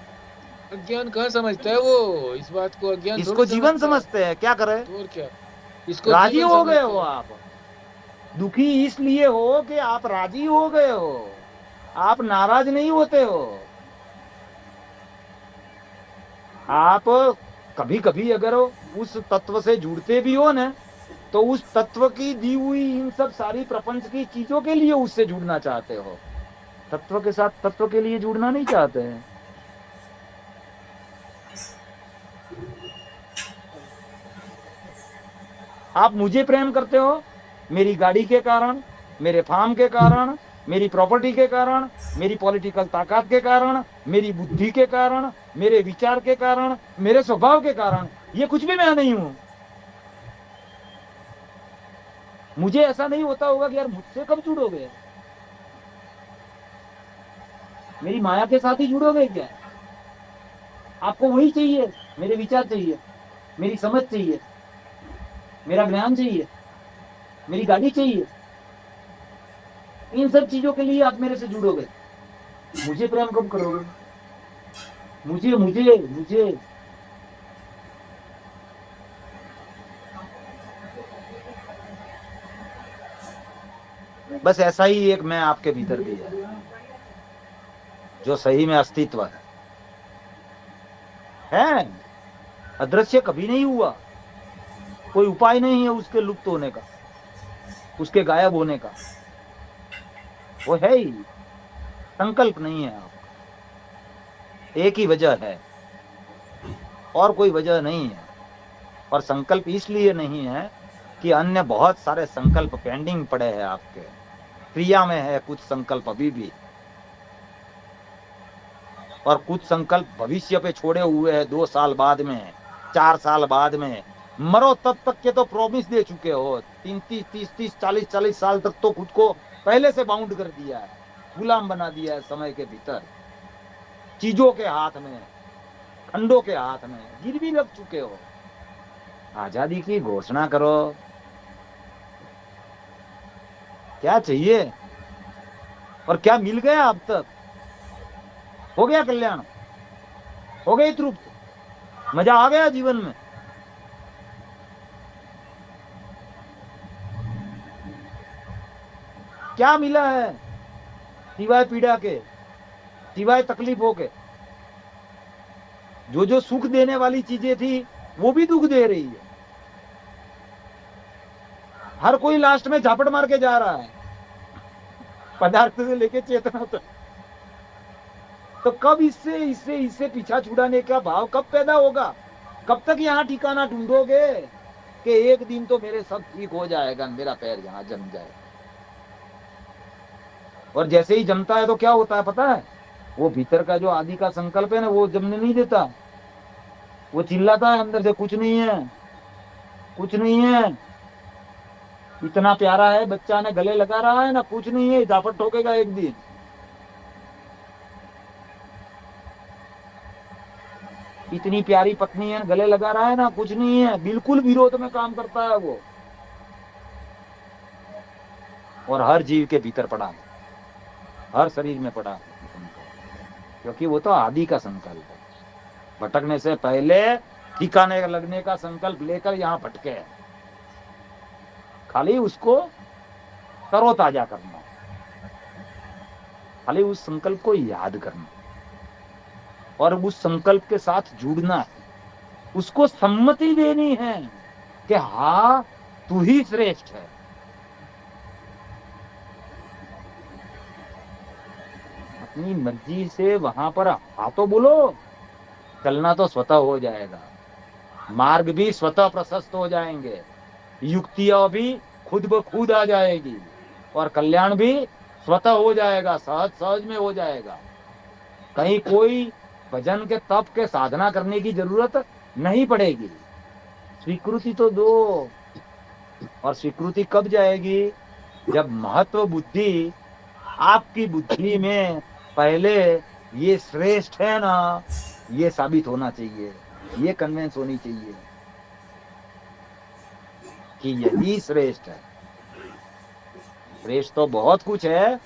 अज्ञान कहाँ समझता है वो इस बात को, अज्ञान इसको जीवन समझते हैं, क्या करे, और क्या, इसको राजी हो गए हो आप, दुखी इसलिए हो कि आप राजी हो गए हो, आप नाराज नहीं होते हो। आप कभी कभी अगर उस तत्व से जुड़ते भी हो ना, तो उस तत्व की दी हुई इन सब सारी प्रपंच की चीजों के लिए उससे जुड़ना चाहते हो, तत्व के साथ तत्व के लिए जुड़ना नहीं चाहते हैं। आप मुझे प्रेम करते हो मेरी गाड़ी के कारण, मेरे फार्म के कारण, मेरी प्रॉपर्टी के कारण, मेरी पॉलिटिकल ताकत के कारण, मेरी बुद्धि के कारण, मेरे विचार के कारण, मेरे स्वभाव के कारण। ये कुछ भी मैं नहीं हूं। मुझे ऐसा नहीं होता होगा कि यार मुझसे कब जुड़ोगे, मेरी माया के साथ ही जुड़ोगे क्या? आपको वही चाहिए, मेरे विचार चाहिए, मेरी समझ चाहिए, मेरा ज्ञान चाहिए, मेरी गाड़ी चाहिए। इन सब चीजों के लिए आप मेरे से जुड़ोगे, मुझे प्रेम कब करोगे? मुझे मुझे मुझे बस ऐसा ही एक मैं आपके भीतर भी है, जो सही में अस्तित्व है। अदृश्य कभी नहीं हुआ, कोई उपाय नहीं है उसके लुप्त होने का, उसके गायब होने का। वो है ही, संकल्प नहीं है आपका, एक ही वजह है और कोई वजह नहीं है। और संकल्प इसलिए नहीं है कि अन्य बहुत सारे संकल्प पेंडिंग पड़े हैं आपके, क्रिया में है कुछ संकल्प अभी भी, और कुछ संकल्प भविष्य पे छोड़े हुए हैं, 2 साल बाद में, 4 साल बाद में। मरो तब तक के तो प्रॉमिस दे चुके हो, 30, 40 साल तक तो खुद को पहले से बाउंड कर दिया है, गुलाम बना दिया है समय के भीतर, चीजों के हाथ में, खंडों के हाथ में गिरवी रख चुके हो। आजादी की घोषणा करो, क्या चाहिए और क्या मिल गया अब तक? हो गया कल्याण, हो गई तृप्त, मजा आ गया जीवन में। क्या मिला है सिवाय पीड़ा के, सिवाय तकलीफों के? जो जो सुख देने वाली चीजें थी वो भी दुख दे रही है। हर कोई लास्ट में झापट मार के जा रहा है, पदार्थ से लेके चेतना तक। तो कब इससे पीछा छुड़ाने का भाव कब पैदा होगा? कब तक यहाँ ठिकाना ढूंढोगे कि एक दिन तो मेरे सब ठीक हो जाएगा, मेरा पैर यहाँ जम जाए? और जैसे ही जमता है तो क्या होता है पता है? वो भीतर का जो आदि का संकल्प है ना, वो जमने नहीं देता, वो चिल्लाता है अंदर से, कुछ नहीं है, कुछ नहीं है। इतना प्यारा है, बच्चा ने गले लगा रहा है ना, कुछ नहीं है, झापट ठोकेगा एक दिन। इतनी प्यारी पत्नी है, गले लगा रहा है ना, कुछ नहीं है, बिल्कुल विरोध में काम करता है वो, और हर जीव के भीतर पड़ा है, हर शरीर में पड़ा है, क्योंकि वो तो आदि का संकल्प है। भटकने से पहले ठिकाने लगने का संकल्प लेकर यहाँ भटके है, खाली उसको तरोताजा करना, खाली उस संकल्प को याद करना और उस संकल्प के साथ जुड़ना है, उसको सम्मति देनी है कि हाँ तू ही श्रेष्ठ है। अपनी मर्जी से वहां पर हाँ तो बोलो, चलना तो स्वतः हो जाएगा, मार्ग भी स्वतः प्रशस्त हो जाएंगे, युक्तियां भी खुद ब खुद आ जाएगी और कल्याण भी स्वतः हो जाएगा, सहज सहज में हो जाएगा। कहीं कोई भजन के तप के साधना करने की जरूरत नहीं पड़ेगी। स्वीकृति तो दो, और स्वीकृति कब जाएगी? जब महत्व बुद्धि आपकी बुद्धि में पहले ये श्रेष्ठ है ना, ये साबित होना चाहिए, ये कन्विंस होनी चाहिए कि यही श्रेष्ठ है। श्रेष्ठ तो बहुत कुछ है,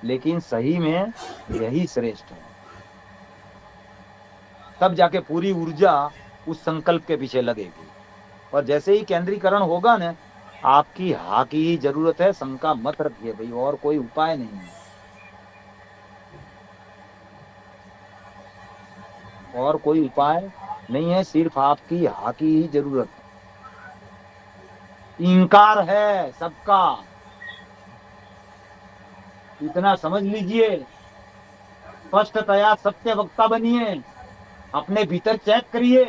लेकिन सही में यही श्रेष्ठ है। तब जाके पूरी ऊर्जा उस संकल्प के पीछे लगेगी, और जैसे ही केंद्रीकरण होगा ना, आपकी हाँ की ही जरूरत है, शंका मत रखिए भाई, और कोई उपाय नहीं है, और कोई उपाय नहीं है, सिर्फ आपकी हाँ की ही जरूरत है। इंकार है सबका, इतना समझ लीजिए, स्पष्टतया सत्य वक्ता बनिए, अपने भीतर चेक करिए,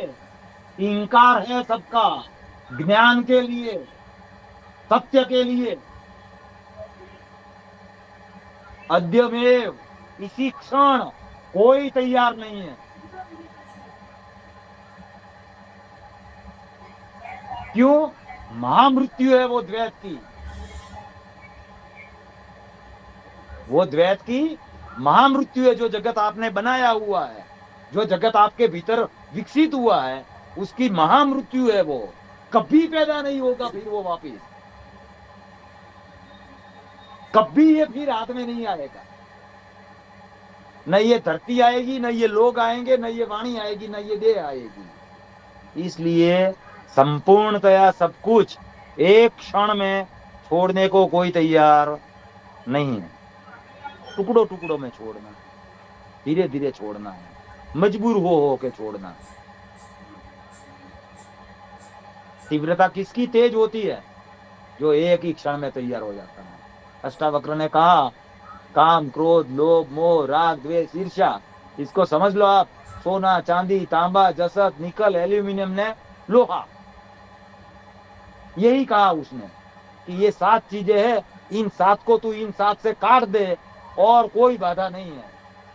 इंकार है सबका, ज्ञान के लिए, सत्य के लिए। अद्यमेव, इसी क्षण कोई तैयार नहीं है। क्यों? महामृत्यु है वो द्वैत की, वो द्वैत की महामृत्यु है। जो जगत आपने बनाया हुआ है, जो जगत आपके भीतर विकसित हुआ है, उसकी महामृत्यु है, वो कभी पैदा नहीं होगा फिर वो वापिस, कभी ये फिर हाथ में नहीं आएगा। न ये धरती आएगी, न ये लोग आएंगे, न ये वाणी आएगी, न ये देह आएगी। इसलिए संपूर्णतया सब कुछ एक क्षण में छोड़ने को कोई तैयार नहीं है। टुकड़ों टुकड़ों में छोड़ना, धीरे धीरे छोड़ना है, मजबूर हो के छोड़ना। तीव्रता किसकी तेज होती है? जो एक ही क्षण में तैयार हो जाता है। अष्टावक्र ने कहा, काम, क्रोध, लोभ, मोह, राग, द्वेष, ईर्ष्या, इसको समझ लो आप, सोना, चांदी, तांबा, जसत, निकल, एल्यूमिनियम ने लोहा। यही कहा उसने कि ये 7 चीजें हैं, इन 7 को तू इन 7 से काट दे और कोई बाधा नहीं है।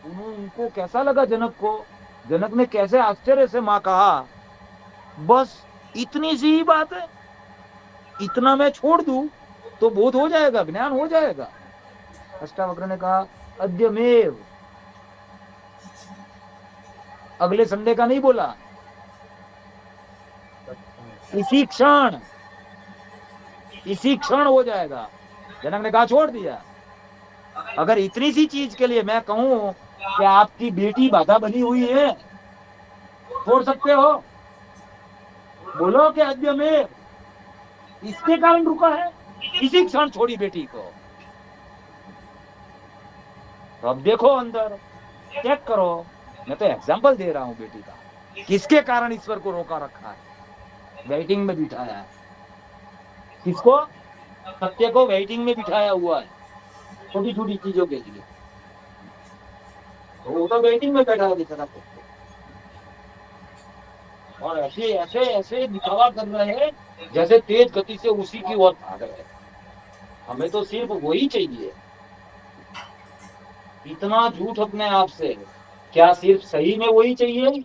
उनको कैसा लगा जनक को? जनक ने कैसे आश्चर्य से मां कहा, बस इतनी सी ही बात है, इतना मैं छोड़ दूं तो बोध हो जाएगा, ज्ञान हो जाएगा। अष्टावक्र ने कहा, अद्यमेव, अगले संडे का नहीं बोला, इसी क्षण, इसी क्षण हो जाएगा। जनक ने कहा छोड़ दिया। अगर इतनी सी चीज के लिए मैं कहूं कि आपकी बेटी बाधा बनी हुई है, छोड़ सकते हो? बोलो कि अद्य में इसके कारण रुका है, इसी क्षण छोड़ी बेटी को। तो अब देखो अंदर, चेक करो, मैं तो एग्जाम्पल दे रहा हूं बेटी का, किसके कारण ईश्वर को रोका रखा है, वेटिंग में बिठाया है। किसको? सत्य को वेटिंग में बिठाया हुआ है, छोटी छोटी चीजों के लिए। तो वो तो वेटिंग में बैठा है बेचारा, और ऐसे ऐसे ऐसे दिखावा कर रहे हैं जैसे तेज गति से उसी की ओर भाग रहे हैं। हमें तो सिर्फ वही चाहिए। इतना झूठ अपने आप से, क्या सिर्फ सही में वही चाहिए?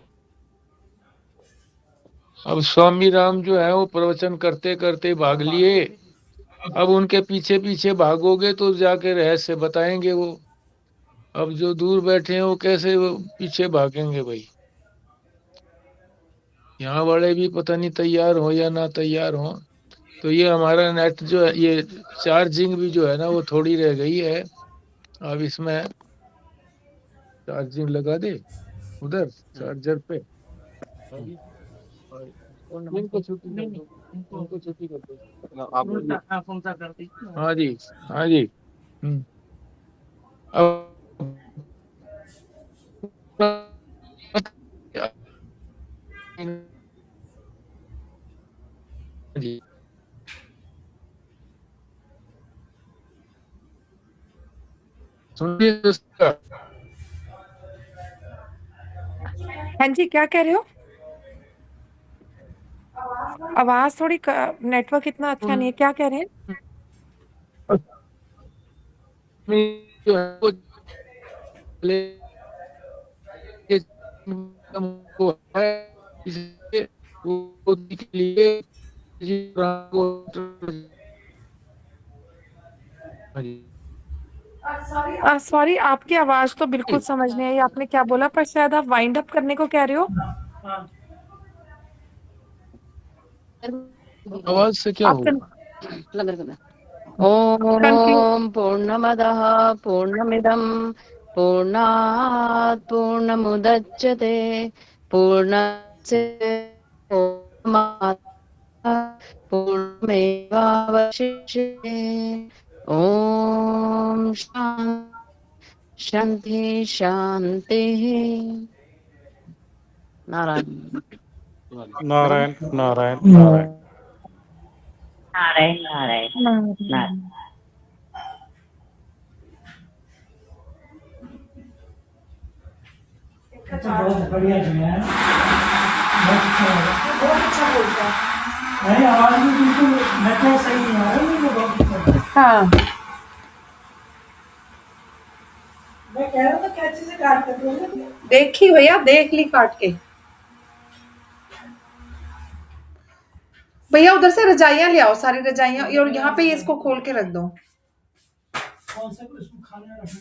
अब स्वामी राम जो है वो प्रवचन करते करते भाग लिए, अब उनके पीछे पीछे भागोगे तो जाके रहस्य बताएंगे वो। अब जो दूर बैठे हैं वो कैसे वो पीछे भागेंगे भाई? यहाँ वाले भी पता नहीं तैयार हो या ना तैयार हो। तो ये हमारा नेट जो है, ये चार्जिंग भी जो है ना वो थोड़ी रह गई है। अब इसमें चार्जिंग लगा दे उधर चार्जर पे। इनको छुट्टी कर दो, इनको छुट्टी कर दो। आप उनका कर दीजिए। हाँ जी, हाँ जी। अब जी सुनिए दोस्तों, हाँ जी, क्या कह रहे हो? आवाज थोड़ी नेटवर्क इतना अच्छा नहीं है, क्या कह रहे हैं? जो है वो वो है, इसलिए वो के लिए सॉरी, आपकी आवाज तो बिल्कुल समझ नहीं आई, आपने क्या बोला, पर शायद आप वाइंड अप करने को कह रहे हो। हाँ आवाज से क्या आप होगा? ओम पूर्णमदः पूर्णमिदं पूर्णात् पूर्णमुदच्यते पूर्णस्य पूर्णमादाय पूर्णमेवावशिष्यते। ओम शांति शांति। नारायण नारायण नारायण नारायण। नारायण नारायण नारायण। बहुत बढ़िया जी है, बहुत अच्छा बोलता है। अरे आवाज भी बिल्कुल नेटवर्क सही नहीं आ रहा है, मुझे बहुत दिक्कत है। हाँ, मैं कह रहा था कैंची से काट कर दो। देखी भैया, देख ली काट के। भैया उधर से रजाइयां ले आओ, सारी रजाइयां, और यहाँ पे इसको खोल के रख दो। कौन से इसको खाने में रखना